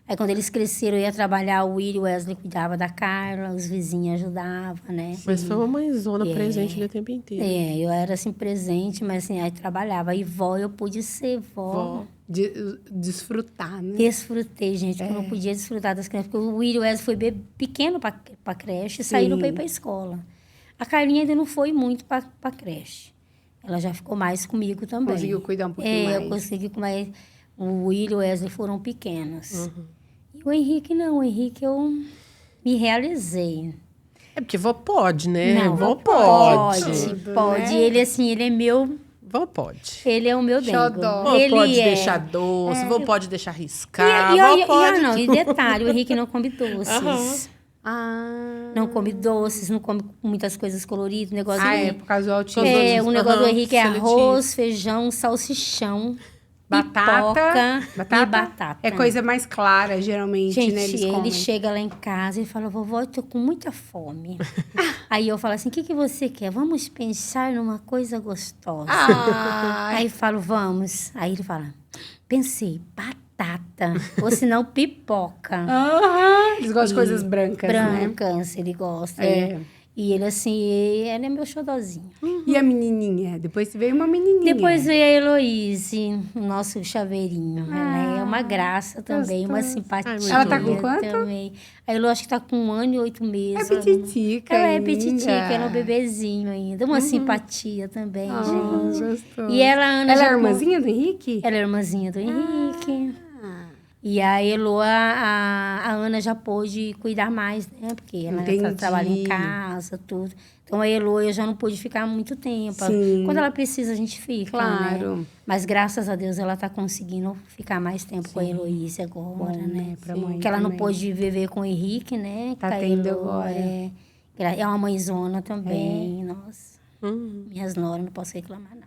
Aí, quando eles cresceram, eu ia trabalhar, o William e o Wesley cuidavam da Carla, os vizinhos ajudavam, né? Mas foi uma mãezona presente o tempo inteiro. Eu era, assim, presente, mas, assim, aí trabalhava. E vó, eu pude ser vó. Desfrutar, né? Desfrutei, gente, porque eu não podia desfrutar das crianças. Porque o William e o Wesley foi pequeno pra creche e saíram pra ir pra escola. A Carlinha ainda não foi muito pra creche. Ela já ficou mais comigo também. Conseguiu cuidar um pouquinho mais. Eu consegui com mais... O William e o Wesley foram pequenos. E o Henrique, não. O Henrique, eu me realizei. É porque vó pode, né? Não, vó pode. Pode. Né? Ele, assim, ele é meu... Vó pode. Ele é o meu dengo. Vó pode deixar doce, vó pode deixar riscar, vó pode... Não, e detalhe, o Henrique não come doces. Ah. Não come doces, não come muitas coisas coloridas. Negócio por causa do autismo. O negócio do Henrique é arroz, feijão, salsichão, batata e batata. É coisa mais clara, geralmente, gente, né? Ele chega lá em casa e fala, vovó, eu tô com muita fome. Aí eu falo assim, o que você quer? Vamos pensar numa coisa gostosa. Aí eu falo, vamos. Aí ele fala, pensei, batata, ou senão pipoca. Eles gostam de coisas brancas, né? Brancas, ele gosta. É. E ele, assim, ele é meu xodozinho. E a menininha? Depois veio uma menininha. Depois veio a Heloíse, o nosso chaveirinho. Ela é uma graça também, uma simpatia. Ela tá com quanto? Também. A Elo acho que tá com 1 ano e 8 meses. É pititica Ela é ainda. pititica, ela é um bebezinho ainda. Uma simpatia também, gente. Gostoso. E ela, a Ana, ela é irmãzinha do Henrique? Ela é irmãzinha do Henrique. E a Elo, a Ana já pôde cuidar mais, né? Porque ela trabalha em casa, tudo. Então, a Elo, eu já não pude ficar muito tempo. Sim. Quando ela precisa, a gente fica, Claro. né? Mas, graças a Deus, ela tá conseguindo ficar mais tempo com a Heloísa agora, né? Pra mãe Porque ela não também. pôde viver com o Henrique, né? Tá Com a tendo Elo, agora. É uma mãezona também, nossa. Minhas noras, não posso reclamar, não.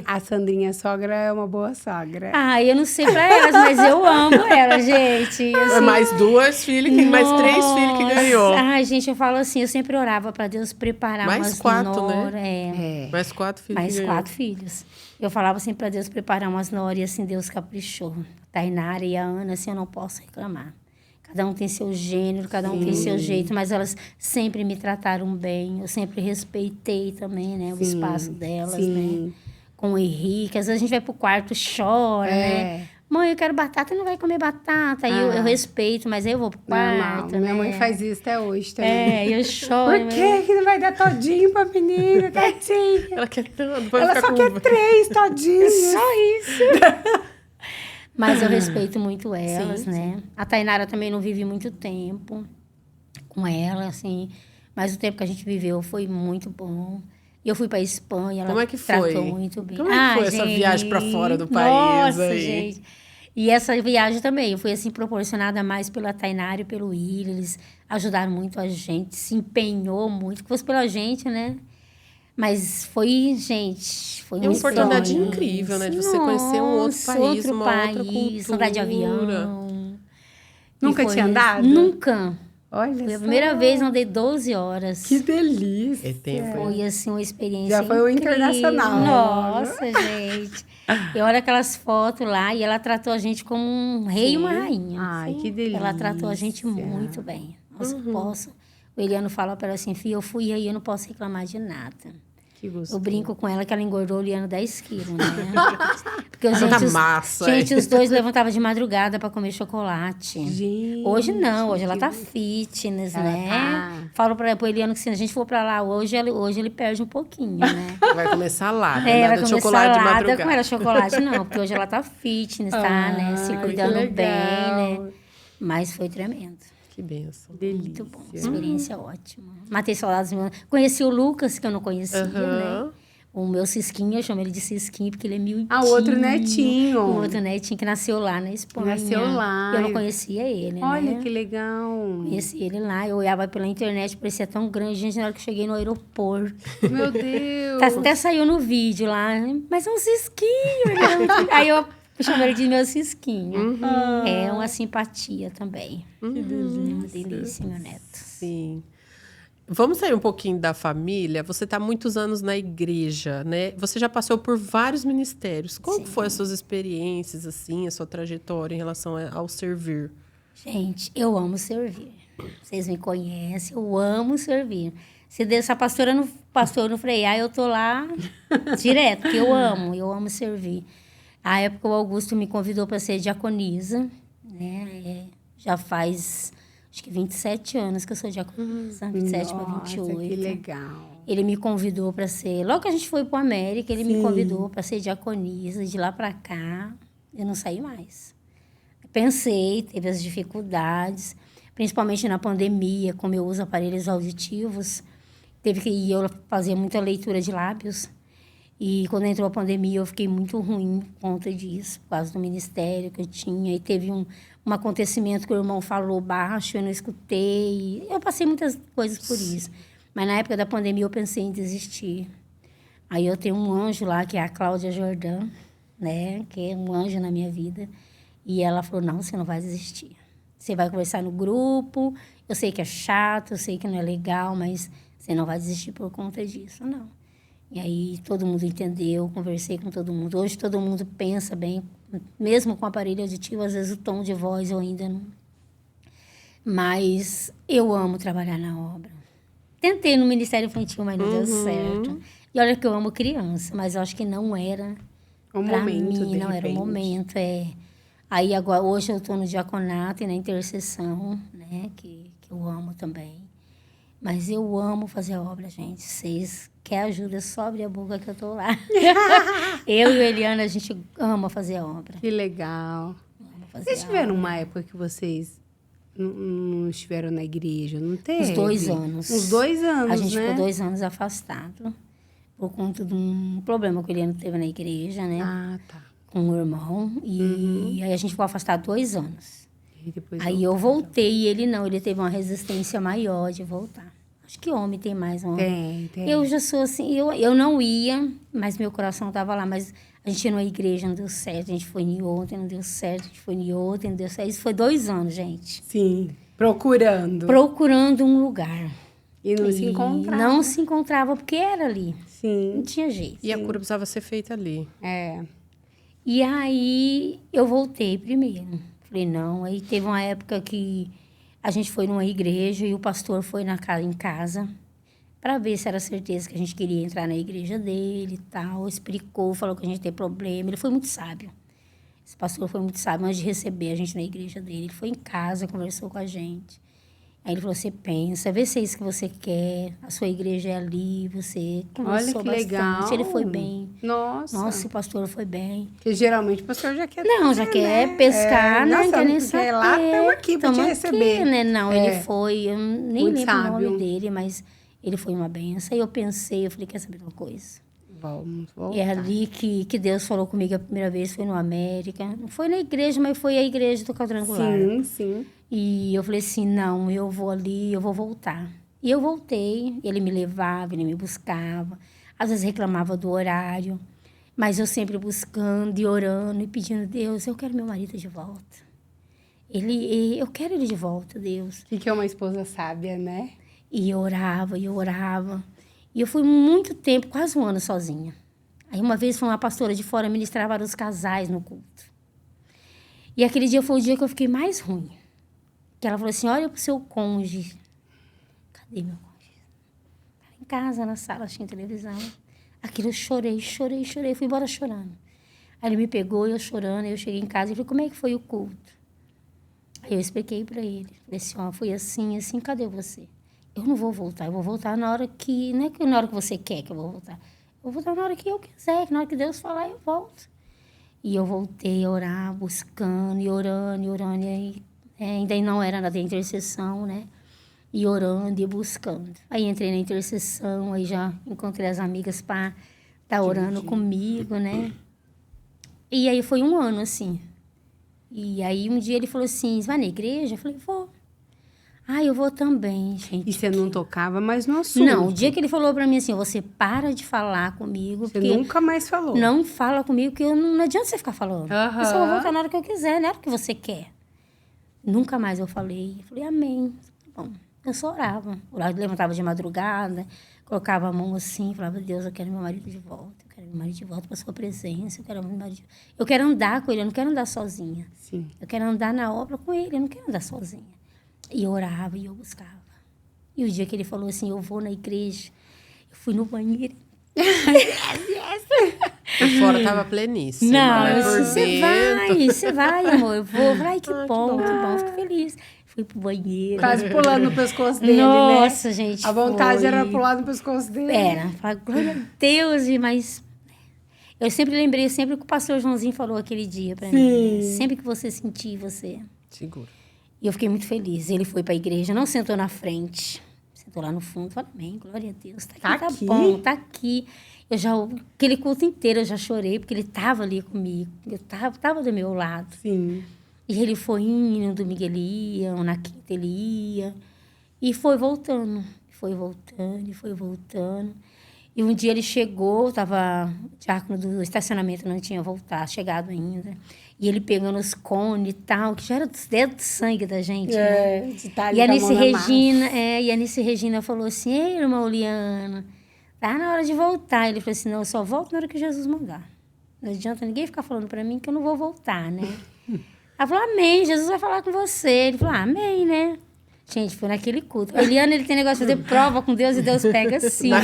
A Sandrinha sogra é uma boa sogra. Eu não sei pra elas, mas eu amo elas, gente. Assim, mais 2 filhas, mais 3 filhos que ganhou. Ai, gente, eu falo assim, eu sempre orava pra Deus preparar Mais umas 4, noras. né? Mais 4 filhos. Mais 4 filhos. Eu falava assim pra Deus preparar umas noras e assim, Deus caprichou. A Tainara e a Ana, assim, eu não posso reclamar. Cada um tem seu gênero, cada um tem seu jeito, mas elas sempre me trataram bem. Eu sempre respeitei também, né? O espaço delas, né? Com o Henrique. Às vezes a gente vai pro quarto, chora, né? Mãe, eu quero batata, não vai comer batata. Aí eu respeito, mas aí eu vou pro quarto, Minha mãe faz isso até hoje também. Eu choro. Por que não vai dar todinho pra menina, tadinha? Ela quer tanto. Ela só quer 3 todinhos. Só isso. Mas eu respeito muito elas, né? A Tainara também não vive muito tempo com ela, assim. Mas o tempo que a gente viveu foi muito bom. E eu fui para Espanha, ela tratou muito bem. Como é que foi essa viagem para fora do país? Nossa, aí? gente. E essa viagem também, eu fui assim proporcionada mais pela Tainara e pelo William. Eles ajudaram muito a gente, se empenhou muito. Que fosse pela gente, né? Mas foi, gente, foi uma oportunidade incrível, né? De você conhecer um outro país, uma outra cultura. Andar de avião. Nunca tinha andado? Nunca. Olha Foi a primeira vez, andei 12 horas. Que delícia. É tempo. Foi, assim, uma experiência Já foi o incrível. internacional. Nossa, gente. Eu olho aquelas fotos lá e ela tratou a gente como um rei e uma rainha. Ai, que delícia. Ela tratou a gente muito bem. Nossa, o Eliano fala para ela assim, filha, eu fui aí, eu não posso reclamar de nada. Que gostoso. Eu brinco com ela que ela engordou o Eliano 10 quilos, né? Porque massa, os dois levantavam de madrugada para comer chocolate. Gente, hoje não, hoje ela tá fitness, né? Falo para o Eliano que se a gente for para lá hoje ele perde um pouquinho, né? Vai começar lá, vai nada começar de chocolate de madrugada. Com ela chocolate não, porque hoje ela tá fitness, tá, né? Se cuidando bem, né? Mas foi tremendo. Que benção. Delícia. Muito bom, experiência ótima. Matei saudades. Conheci o Lucas, que eu não conhecia, né? O meu Cisquinho, eu chamo ele de Cisquinho, porque ele é miudinho. O outro netinho. O outro netinho que nasceu lá na Espanha. Nasceu lá. Eu não conhecia ele, Olha, né? que legal. Conheci ele lá, eu olhava pela internet, parecia tão grande. Gente, na hora que eu cheguei no aeroporto. Meu Deus. Até saiu no vídeo lá, mas é um Cisquinho. Aí eu chamo ele de meu Cisquinho. É uma simpatia também. Que delícia. Uma delícia, meu neto. Sim. Vamos sair um pouquinho da família. Você está há muitos anos na igreja, né? Você já passou por vários ministérios. Como foram as suas experiências, assim, a sua trajetória em relação ao servir? Gente, eu amo servir. Vocês me conhecem, eu amo servir. Se essa pastor não frear, eu tô lá direto, porque eu amo servir. A época o Augusto me convidou para ser diaconisa, né? Já faz, acho que 27 anos que eu sou diaconisa, 27 para 28. Que legal. Ele me convidou para ser... Logo que a gente foi para o América, ele me convidou para ser diaconisa. De lá para cá, eu não saí mais. Pensei, teve as dificuldades, principalmente na pandemia, como eu uso aparelhos auditivos, teve que ir eu fazer muita leitura de lábios. E quando entrou a pandemia, eu fiquei muito ruim por conta disso, por causa do ministério que eu tinha. E teve um acontecimento que o irmão falou baixo, eu não escutei. Eu passei muitas coisas por isso. Mas na época da pandemia, eu pensei em desistir. Aí eu tenho um anjo lá, que é a Cláudia Jordã, né? Que é um anjo na minha vida. E ela falou, não, você não vai desistir. Você vai conversar no grupo, eu sei que é chato, eu sei que não é legal, mas você não vai desistir por conta disso, não. E aí todo mundo entendeu, conversei com todo mundo. Hoje todo mundo pensa bem, mesmo com aparelho auditivo, às vezes o tom de voz eu ainda não... Mas eu amo trabalhar na obra. Tentei no Ministério Infantil, mas não deu certo. E olha que eu amo criança, mas eu acho que não era para mim, não era o momento, Aí, agora, hoje eu estou no diaconato e na intercessão, né? Que eu amo também. Mas eu amo fazer a obra, gente. Vocês querem ajuda, só abre a boca que eu estou lá. Eu e a Eliana, a gente ama fazer a obra. Que legal. Vocês tiveram uma época que vocês não estiveram na igreja, não teve? Uns 2 anos. Uns 2 anos, A gente né? ficou 2 anos afastado por conta de um problema que o Eliana teve na igreja, né? Ah, tá. Com o irmão. E aí a gente ficou afastado 2 anos. E depois aí eu voltei e ele não. Ele teve uma resistência maior de voltar. Acho que homem tem mais uma. Tem. Eu já sou assim, eu não ia, mas meu coração estava lá. Mas a gente ia numa igreja, não deu certo. A gente foi em outra, não deu certo. A gente foi em outra, não deu certo. Isso foi 2 anos, gente. Sim, procurando. Procurando um lugar. E não se encontrava. Não se encontrava, porque era ali. Sim. Não tinha jeito. E a cura precisava ser feita ali. E aí eu voltei primeiro. Falei, não. Aí teve uma época que a gente foi numa igreja e o pastor foi em casa para ver se era certeza que a gente queria entrar na igreja dele e tal. Explicou, falou que a gente tem problema. Ele foi muito sábio. Esse pastor foi muito sábio antes de receber a gente na igreja dele. Ele foi em casa, conversou com a gente. Aí ele falou, você pensa, vê se é isso que você quer, a sua igreja é ali, você conversou Olha que bastante. legal. Ele foi bem. Nossa, o pastor foi bem. Porque geralmente o pastor já quer... Não, já quer pescar, né? Não quer nem saber. Lá, estamos aqui para te receber. Né? Não, ele foi, eu nem muito lembro sábio. o nome dele, mas ele foi uma benção. Aí eu pensei, eu falei, quer saber de uma coisa? Vamos voltar. É ali que Deus falou comigo a primeira vez, foi no América. Não foi na igreja, mas foi a igreja do Quadrangular. Sim. E eu falei assim, não, eu vou ali, eu vou voltar. E eu voltei, ele me levava, ele me buscava. Às vezes reclamava do horário, mas eu sempre buscando e orando e pedindo, Deus, eu quero meu marido de volta. Eu quero ele de volta, Deus. Que é uma esposa sábia, né? E eu orava. E eu fui muito tempo, quase 1 ano sozinha. Aí uma vez foi uma pastora de fora ministrar para os casais no culto. E aquele dia foi o dia que eu fiquei mais ruim. Que ela falou assim, olha pro seu cônjuge. Cadê meu cônjuge? Estava em casa, na sala, assistindo televisão. Aquilo eu chorei. Fui embora chorando. Aí ele me pegou, eu chorando. Aí eu cheguei em casa e falei, como é que foi o culto? Aí eu expliquei para ele. Falei assim, ó, foi assim, cadê você? Eu não vou voltar, eu vou voltar na hora que... Não é que na hora que você quer que eu vou voltar. Eu vou voltar na hora que eu quiser, que na hora que Deus falar, eu volto. E eu voltei a orar, buscando e orando. E aí, ainda não era na intercessão, né? E orando e buscando. Aí entrei na intercessão, aí já encontrei as amigas para estar orando comigo, né? E aí foi 1 ano, assim. E aí um dia ele falou assim, você vai na igreja? Eu falei, vou. Eu vou também, gente. E você não tocava mais no assunto? Não, o dia que ele falou pra mim assim, você para de falar comigo. Você nunca mais falou? Não fala comigo, porque não adianta você ficar falando. Eu só vou voltar na hora que eu quiser, na hora que você quer. Nunca mais eu falei. Eu falei, amém. Bom, eu só orava. Levantava de madrugada, colocava a mão assim, falava, Deus, eu quero meu marido de volta. meu marido de volta para sua presença. Eu quero andar com ele, eu não quero andar sozinha. Sim. Eu quero andar na obra com ele, eu não quero andar sozinha. E eu orava e eu buscava. E o dia que ele falou assim, eu vou na igreja, eu fui no banheiro. Por fora tava pleníssima. Não, você vai, amor. Eu vou. Ai, que bom, fico feliz. Fui pro banheiro. Quase pulando no pescoço dele, Nossa, né? gente. A vontade era pular no pescoço dele. Era. Falar, glória a Deus, mas... Eu sempre lembrei, sempre que o pastor Joãozinho falou aquele dia pra mim. Sempre que você sentir, você... Segura. E eu fiquei muito feliz. Ele foi pra igreja, não sentou na frente. Sentou lá no fundo. Falei, amém, glória a Deus. Tá aqui. Bom, tá aqui. Aquele culto inteiro eu já chorei, porque ele tava ali comigo. Eu tava do meu lado. Sim. E ele foi indo, no domingo ele ia, na quinta ele ia. E foi voltando. E um dia ele chegou, o diácono do estacionamento não tinha chegado ainda. E ele pegando os cones e tal, que já era dos dedos de sangue da gente, né? E a Anice Regina falou assim, ei, irmã Uliana, tá na hora de voltar. Ele falou assim, não, eu só volto na hora que Jesus mandar. Não adianta ninguém ficar falando pra mim que eu não vou voltar, né? Ela falou, amém, Jesus vai falar com você. Ele falou, amém, né? Gente, foi naquele culto. Eliana, ele tem negócio de fazer prova com Deus e Deus pega assim, né?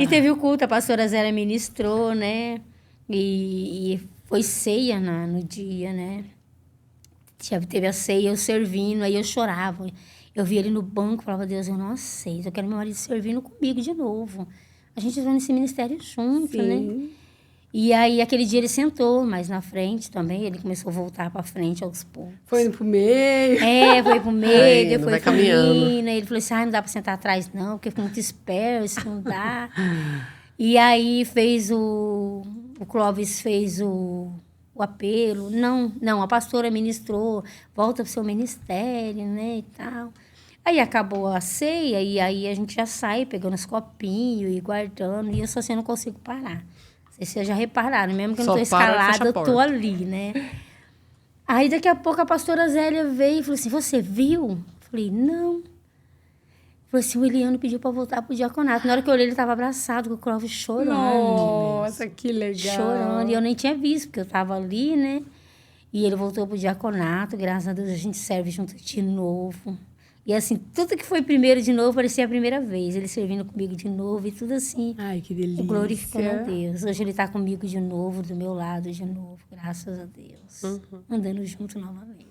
E teve o culto, a pastora Zélia ministrou, né? E foi ceia no dia, né? Teve a ceia, eu servindo, aí eu chorava. Eu via ele no banco, falava, Deus, eu não aceito, eu quero meu marido servindo comigo de novo. A gente vai nesse ministério junto, né? E aí, aquele dia ele sentou mais na frente também. Ele começou a voltar para frente aos poucos. Foi indo pro meio. Foi pro meio, depois foi caminhando. Ele falou assim, não dá para sentar atrás não, porque fica muito esperto, não dá. E aí, o Clóvis fez o apelo. Não, a pastora ministrou, volta pro seu ministério, né, e tal. Aí acabou a ceia e aí a gente já sai pegando os copinhos e guardando. E eu só assim, eu não consigo parar. Vocês já repararam, mesmo que eu não estou escalada, eu estou ali, né? Aí, daqui a pouco, a pastora Zélia veio e falou assim, você viu? Eu falei, não. Falou assim, o Eliano pediu para voltar pro diaconato. Na hora que eu olhei, ele estava abraçado com o Clóvis chorando. Nossa, que legal. Chorando. E eu nem tinha visto, porque eu estava ali, né? E ele voltou pro diaconato. Graças a Deus, a gente serve junto de novo. E assim, tudo que foi primeiro de novo parecia a primeira vez. Ele servindo comigo de novo e tudo assim. Ai, que delícia. Glorificando a Deus. Hoje ele está comigo de novo, do meu lado de novo. Graças a Deus. Andando junto novamente.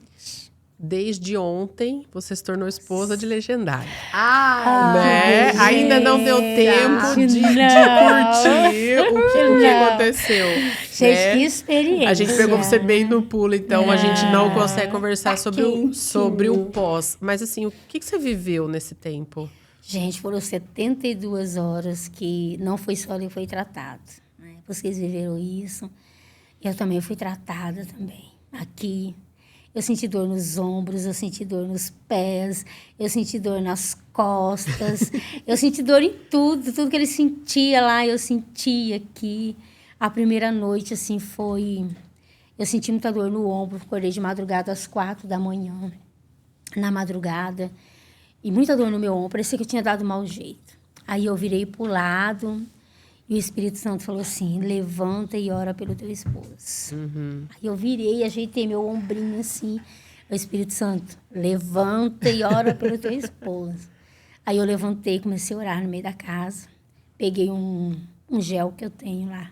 Desde ontem, você se tornou esposa de Legendário. Né? Ainda não deu tempo de curtir o que aconteceu. Gente, que experiência. A gente pegou você bem no pulo, então a gente não consegue conversar sobre o pós. Mas assim, o que você viveu nesse tempo? Gente, foram 72 horas que não foi só ele foi tratado. Né? Vocês viveram isso. Eu também fui tratada também. Aqui. Eu senti dor nos ombros, eu senti dor nos pés, eu senti dor nas costas, eu senti dor em tudo que ele sentia lá, eu senti aqui. A primeira noite, assim, foi... Eu senti muita dor no ombro, acordei de madrugada às 4 da manhã, na madrugada, e muita dor no meu ombro, parecia que eu tinha dado mau jeito. Aí eu virei pro lado... E o Espírito Santo falou assim, levanta e ora pelo teu esposo. Aí eu virei, ajeitei meu ombrinho assim. O Espírito Santo, levanta e ora pelo teu esposo. Aí eu levantei, comecei a orar no meio da casa. Peguei um gel que eu tenho lá.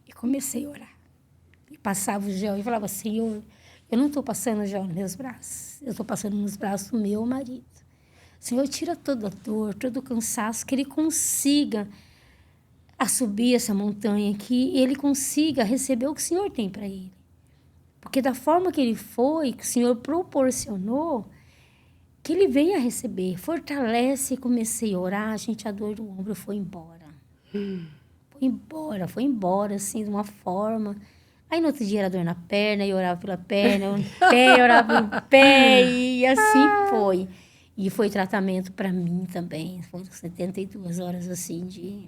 E comecei a orar. E passava o gel e falava, Senhor, eu não estou passando gel nos meus braços. Eu estou passando nos braços do meu marido. Senhor, tira toda a dor, todo o cansaço, que ele consiga... a subir essa montanha aqui e ele consiga receber o que o Senhor tem para ele. Porque da forma que ele foi, que o Senhor proporcionou, que ele venha receber. Fortalece, comecei a orar, gente, a dor do ombro foi embora. Foi embora, assim, de uma forma. Aí no outro dia era dor na perna, eu orava pela perna, eu orava pelo pé, e assim foi. E foi tratamento para mim também. Foram 72 horas, assim, de...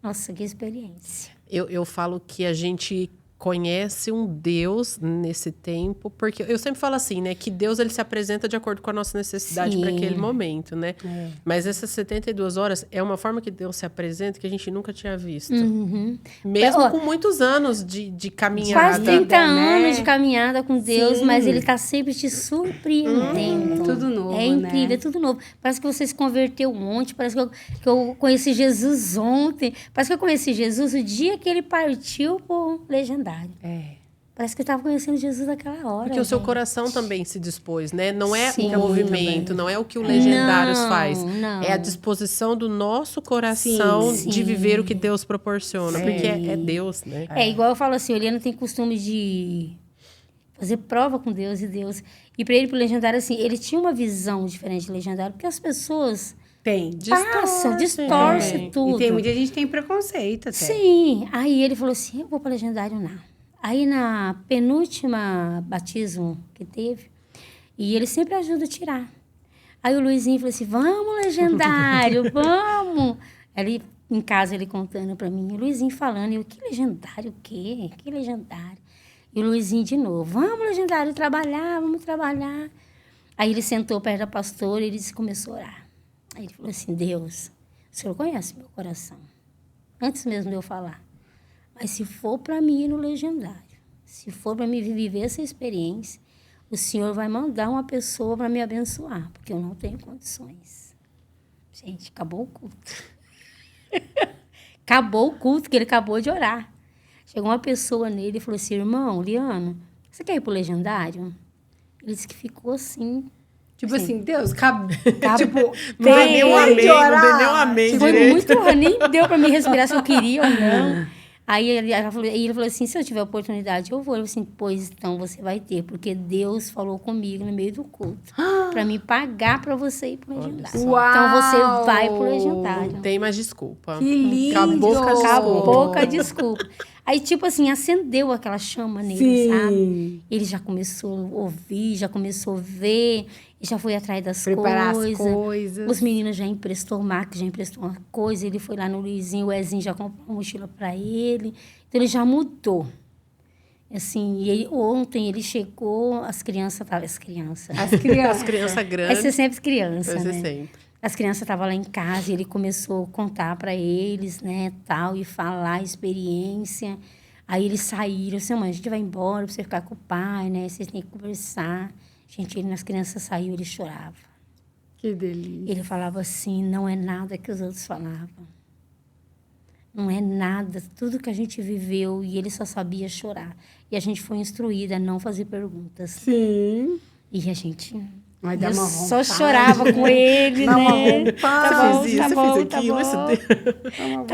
Nossa, que experiência. Eu falo que a gente conhece um Deus nesse tempo, porque eu sempre falo assim, né, que Deus ele se apresenta de acordo com a nossa necessidade para aquele momento, né? Mas essas 72 horas é uma forma que Deus se apresenta que a gente nunca tinha visto. Mesmo com muitos anos de caminhada. Quase 30 anos de caminhada com Deus, mas ele tá sempre te surpreendendo. Tudo novo, é incrível, é tudo novo. Parece que você se converteu ontem, parece que eu conheci Jesus ontem. Parece que eu conheci Jesus o dia que ele partiu por Legendário. Parece que eu estava conhecendo Jesus naquela hora. Porque o seu coração também se dispôs, né? Não é o movimento, não é o que o Legendários faz. Não. É a disposição do nosso coração de viver o que Deus proporciona. Porque é Deus, né? Igual eu falo assim, o Eliano tem costume de fazer prova com Deus e Deus. E para ele, pro Legendário, assim, ele tinha uma visão diferente do Legendário, porque as pessoas... Distorce tudo. E tem muita gente que tem preconceito até. Sim. Aí ele falou assim, eu vou para Legendário, não. Aí na penúltima batismo que teve, e ele sempre ajuda a tirar. Aí o Luizinho falou assim, vamos, Legendário, vamos. Ele, em casa, ele contando para mim, o Luizinho falando, eu, que Legendário, o quê? Que Legendário? E o Luizinho de novo, vamos, Legendário, trabalhar, vamos trabalhar. Aí ele sentou perto da pastora e ele começou a orar. Aí ele falou assim, Deus, o Senhor conhece meu coração, antes mesmo de eu falar. Mas se for para mim ir no Legendário, se for para mim viver essa experiência, o Senhor vai mandar uma pessoa para me abençoar, porque eu não tenho condições. Gente, acabou o culto. Acabou o culto, que ele acabou de orar. Chegou uma pessoa nele e falou assim, irmão, Liano, você quer ir para o Legendário? Ele disse que ficou assim... Tipo assim, Deus, acabou. Tipo, não deu nem um amém, não deu nem um amém Foi direito. muito, nem deu para me respirar se eu queria ou não. Aí ele falou assim, se eu tiver oportunidade, eu vou. Eu falei assim, pois então você vai ter, porque Deus falou comigo no meio do culto, para me pagar para você ir para o Legendário. Então você vai para o Legendário. Não tem mais desculpa. Que lindo! Acabou com a desculpa. Aí, tipo assim, acendeu aquela chama nele, sabe? Ele já começou a ouvir, já começou a ver, já foi atrás das preparar as coisas. Os meninos já emprestou máquina, já emprestou uma coisa. Ele foi lá no Luizinho, o Ezinho já comprou uma mochila para ele. Então, ele já mudou. Assim, e ele, ontem ele chegou, as crianças grandes. Vai ser sempre criança, vai ser né? sempre. As crianças estavam lá em casa e ele começou a contar para eles, né, tal, e falar a experiência. Aí eles saíram, assim, mãe, a gente vai embora para você ficar com o pai, né, vocês têm que conversar. Gente, as crianças saíram, ele chorava. Que delícia. Ele falava assim, não é nada que os outros falavam. Não é nada, tudo que a gente viveu, e ele só sabia chorar. E a gente foi instruída a não fazer perguntas. Sim. E a gente... Mas dá eu uma só vontade. chorava com ele, Dá né? uma vontade. Tá Você fez isso, você fez aquilo,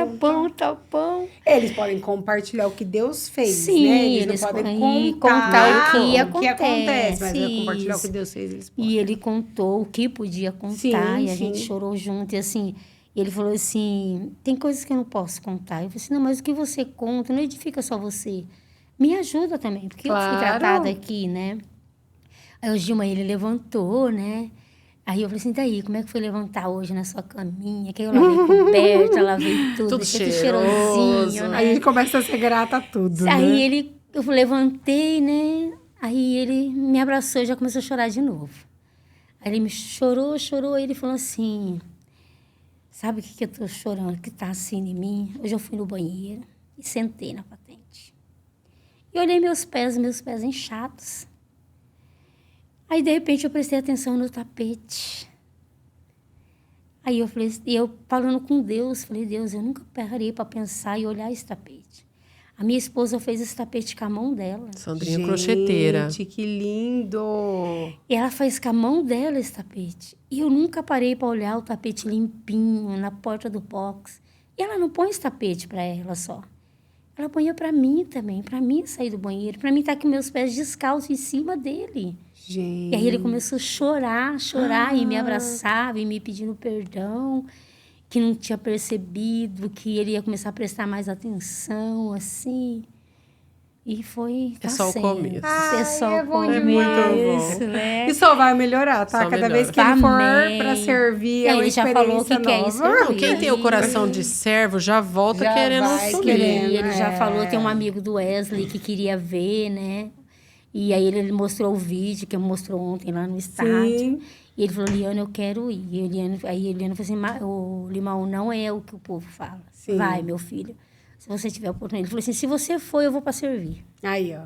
Tá bom. Eles podem compartilhar o que Deus fez, Sim, né? eles não podem podem contar o que acontece, mas Isso. compartilhar o que Deus fez, eles podem. E ele contou o que podia contar, Sim, e a sim. gente chorou junto. E assim, ele falou assim, tem coisas que eu não posso contar. Eu falei assim, não, mas o que você conta não edifica só você. Me ajuda também, porque eu fui tratada aqui, né? Aí hoje de manhã ele levantou, né? Aí eu falei assim, daí, como é que foi levantar hoje na sua caminha? Que aí eu lavei coberta, lavei tudo. Tudo deixei cheiroso, né? Aí a gente começa a ser grata a tudo, Aí né? eu levantei, né? Aí ele me abraçou e já começou a chorar de novo. Aí ele me chorou, aí ele falou assim, sabe o que eu tô chorando, que tá assim em mim? Hoje eu fui no banheiro e sentei na patente. E olhei meus pés inchados. Aí, de repente, eu prestei atenção no tapete. Aí eu falei, e eu falando com Deus, falei, Deus, eu nunca parei para pensar e olhar esse tapete. A minha esposa fez esse tapete com a mão dela. Sandrinha crocheteira. Gente, que lindo! E ela fez com a mão dela esse tapete. E eu nunca parei para olhar o tapete limpinho na porta do box. E ela não põe esse tapete para ela só. Ela põe para mim também, para mim sair do banheiro, para mim estar com meus pés descalços em cima dele. Gente. E aí ele começou a chorar e me abraçava e me pedindo perdão, que não tinha percebido, que ele ia começar a prestar mais atenção, assim. E foi... É só o começo. É só o começo, muito bom. né? E só vai melhorar, tá? Só Cada melhora. vez que ele for pra servir, é uma ele já falou experiência que quer nova. isso. Não, quem tem o coração de servo já volta Já querendo vai subir. querendo. Ele já falou, tem um amigo do Wesley que queria ver, né? E aí ele mostrou o vídeo que mostrou ontem lá no estádio. Sim. E ele falou, Eliana, eu quero ir. E aí Eliana falou assim, o Limão, não é o que o povo fala. Sim. Vai, meu filho. Se você tiver oportunidade. Ele falou assim, se você for, eu vou para servir. Aí, ó.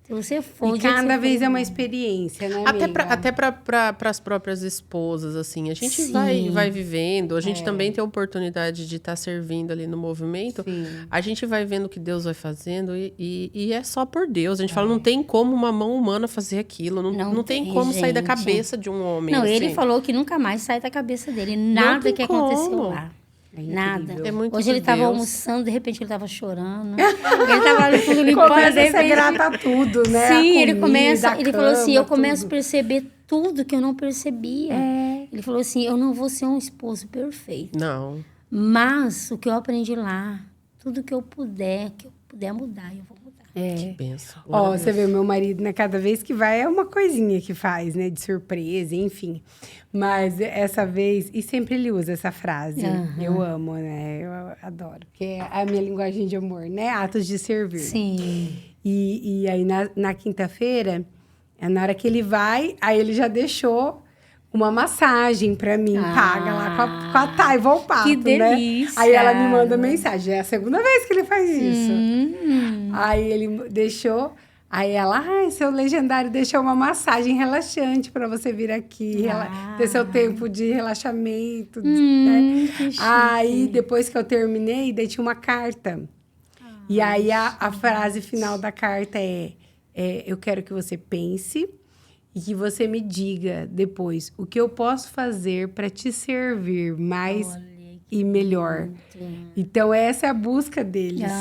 Se você for... E cada vez é uma experiência, né, amiga? Até para as próprias esposas, assim. A gente vai vivendo, a gente também tem a oportunidade de estar servindo ali no movimento. Sim. A gente vai vendo o que Deus vai fazendo e é só por Deus. A gente fala, não tem como uma mão humana fazer aquilo. Não tem como sair da cabeça de um homem. Não, assim. ele falou que nunca mais sai da cabeça dele. Nada que aconteceu lá. Nada. É muito Hoje ele de estava Deus. almoçando, de repente ele estava chorando. Ele estava tudo limpando. Começa a ser grata a tudo, né? Sim, A ele comida, começa. a Ele falou assim: eu cama, começo a tudo. perceber tudo que eu não percebia. Ele falou assim: eu não vou ser um esposo perfeito. Não. Mas o que eu aprendi lá, tudo que eu puder mudar, eu vou mudar. É. Benção. Ó, você vê, meu marido, né? Cada vez que vai é uma coisinha que faz, né? De surpresa, enfim. Mas essa vez... E sempre ele usa essa frase. Eu amo, né? Eu adoro. Porque é a minha linguagem de amor, né? Atos de servir. Sim. E aí, na quinta-feira, na hora que ele vai, aí ele já deixou uma massagem pra mim, paga lá com a Taiva ao pato, Que né? delícia! Aí ela me manda mensagem. É a segunda vez que ele faz isso. Aí ele deixou... Aí ela, seu legendário deixou uma massagem relaxante pra você vir aqui, ter seu tempo de relaxamento, né? Aí, depois que eu terminei, daí tinha uma carta. E aí, a frase final da carta é eu quero que você pense e que você me diga depois o que eu posso fazer para te servir mais e melhor. Então, essa é a busca deles,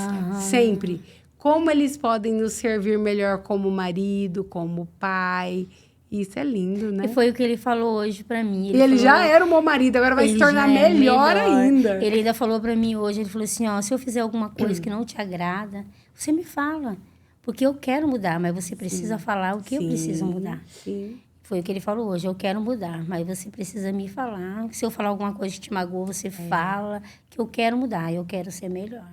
sempre. Como eles podem nos servir melhor como marido, como pai. Isso é lindo, né? E foi o que ele falou hoje pra mim. Ele já era o meu marido, agora vai se tornar melhor ainda. Ele ainda falou pra mim hoje, ele falou assim, ó, se eu fizer alguma coisa que não te agrada, você me fala. Porque eu quero mudar, mas você precisa falar o que eu preciso mudar. Sim. Foi o que ele falou hoje, eu quero mudar, mas você precisa me falar. Se eu falar alguma coisa que te magoou, você fala que eu quero mudar, eu quero ser melhor.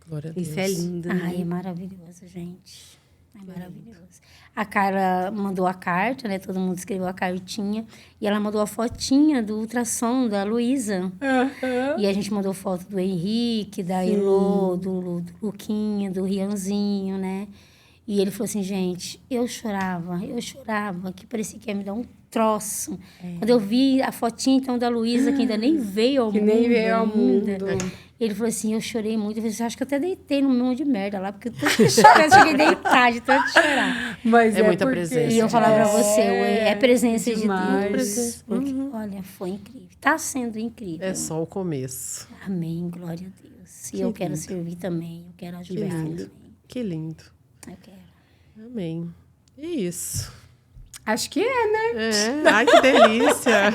Glória a Deus. Isso é lindo, né? Ai, é maravilhoso, gente. É maravilhoso. A Carla mandou a carta, né? Todo mundo escreveu a cartinha. E ela mandou a fotinha do ultrassom da Luísa. E a gente mandou foto do Henrique, da Elô, do Luquinha, do Rianzinho, né? E ele falou assim, gente, eu chorava, que parecia que ia me dar um troço. Quando eu vi a fotinha, então, da Luísa, que ainda nem veio ao mundo. nem veio ao mundo. Ele falou assim, eu chorei muito. Eu falei assim, acho que eu até deitei no monte de merda lá, porque eu tô chorando, eu cheguei a deitar de tanto chorar. Mas É muita porque- presença. E eu falar pra você, é presença demais. de Deus. Porque, olha, foi incrível. Tá sendo incrível. É só o começo. Amém, glória a Deus. E eu quero servir também, eu quero ajudar também. Que lindo. Eu quero. Amém. É isso. Acho que é, né? Ai, que delícia.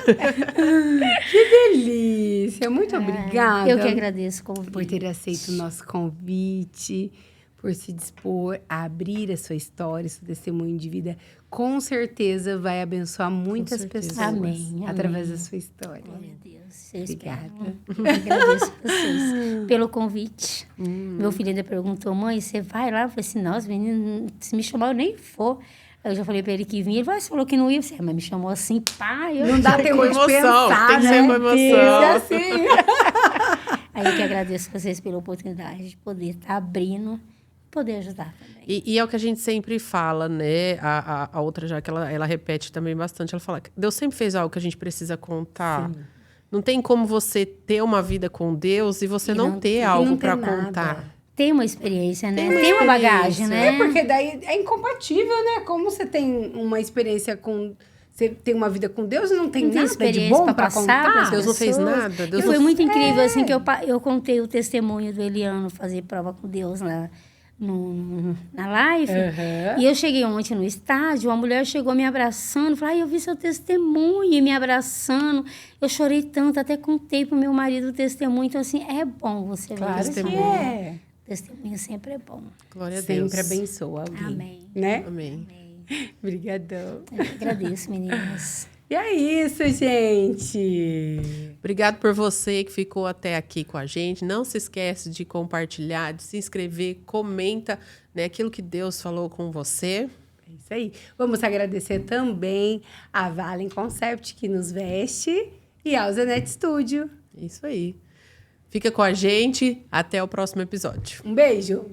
Que delícia! Muito obrigada. Eu que agradeço o convite. por ter aceito o nosso convite, por se dispor a abrir a sua história, seu testemunho de vida. Com certeza vai abençoar muitas certeza. pessoas Amém, através amém. da sua história. Glória a Deus. Vocês Obrigada. Eu agradeço a vocês pelo convite. Meu filho ainda perguntou, mãe, você vai lá? Eu falei assim, nossa, menino, se me chamar eu nem vou. Aí eu já falei pra ele que vinha. Ele falou, você falou que não ia. Eu falei, mas me chamou assim, pá. Eu Não dá tempo Com de emoção, pensar, tem que né? ser com emoção. É assim. Aí eu que agradeço vocês pela oportunidade de poder estar abrindo e poder ajudar também. E é o que a gente sempre fala, né? A outra, já que ela repete também bastante, ela fala que Deus sempre fez algo que a gente precisa contar. Sim. Não tem como você ter uma vida com Deus e você não ter algo para contar. Tem uma experiência, né? Tem uma bagagem, né? É porque daí é incompatível, né? Como você tem uma experiência com... Você tem uma vida com Deus e não tem nada de bom para contar? Deus não fez nada. Deus e foi muito incrível, assim, que eu contei o testemunho do Eliano fazer prova com Deus lá na live. E eu cheguei ontem no estádio, uma mulher chegou me abraçando, falou, eu vi seu testemunho, e me abraçando. Eu chorei tanto, até contei pro meu marido o testemunho. Então, assim, é bom você ver o testemunho. Que é. Testemunho sempre é bom. Glória a Deus. Sempre abençoa alguém. Amém. Né? Amém. Obrigadão. Eu que agradeço, meninas. E é isso, gente. Obrigado por você que ficou até aqui com a gente. Não se esquece de compartilhar, de se inscrever, comenta, né, aquilo que Deus falou com você. É isso aí. Vamos agradecer também a Valen Concept, que nos veste, e ao Zenet Studio. Isso aí. Fica com a gente. Até o próximo episódio. Um beijo.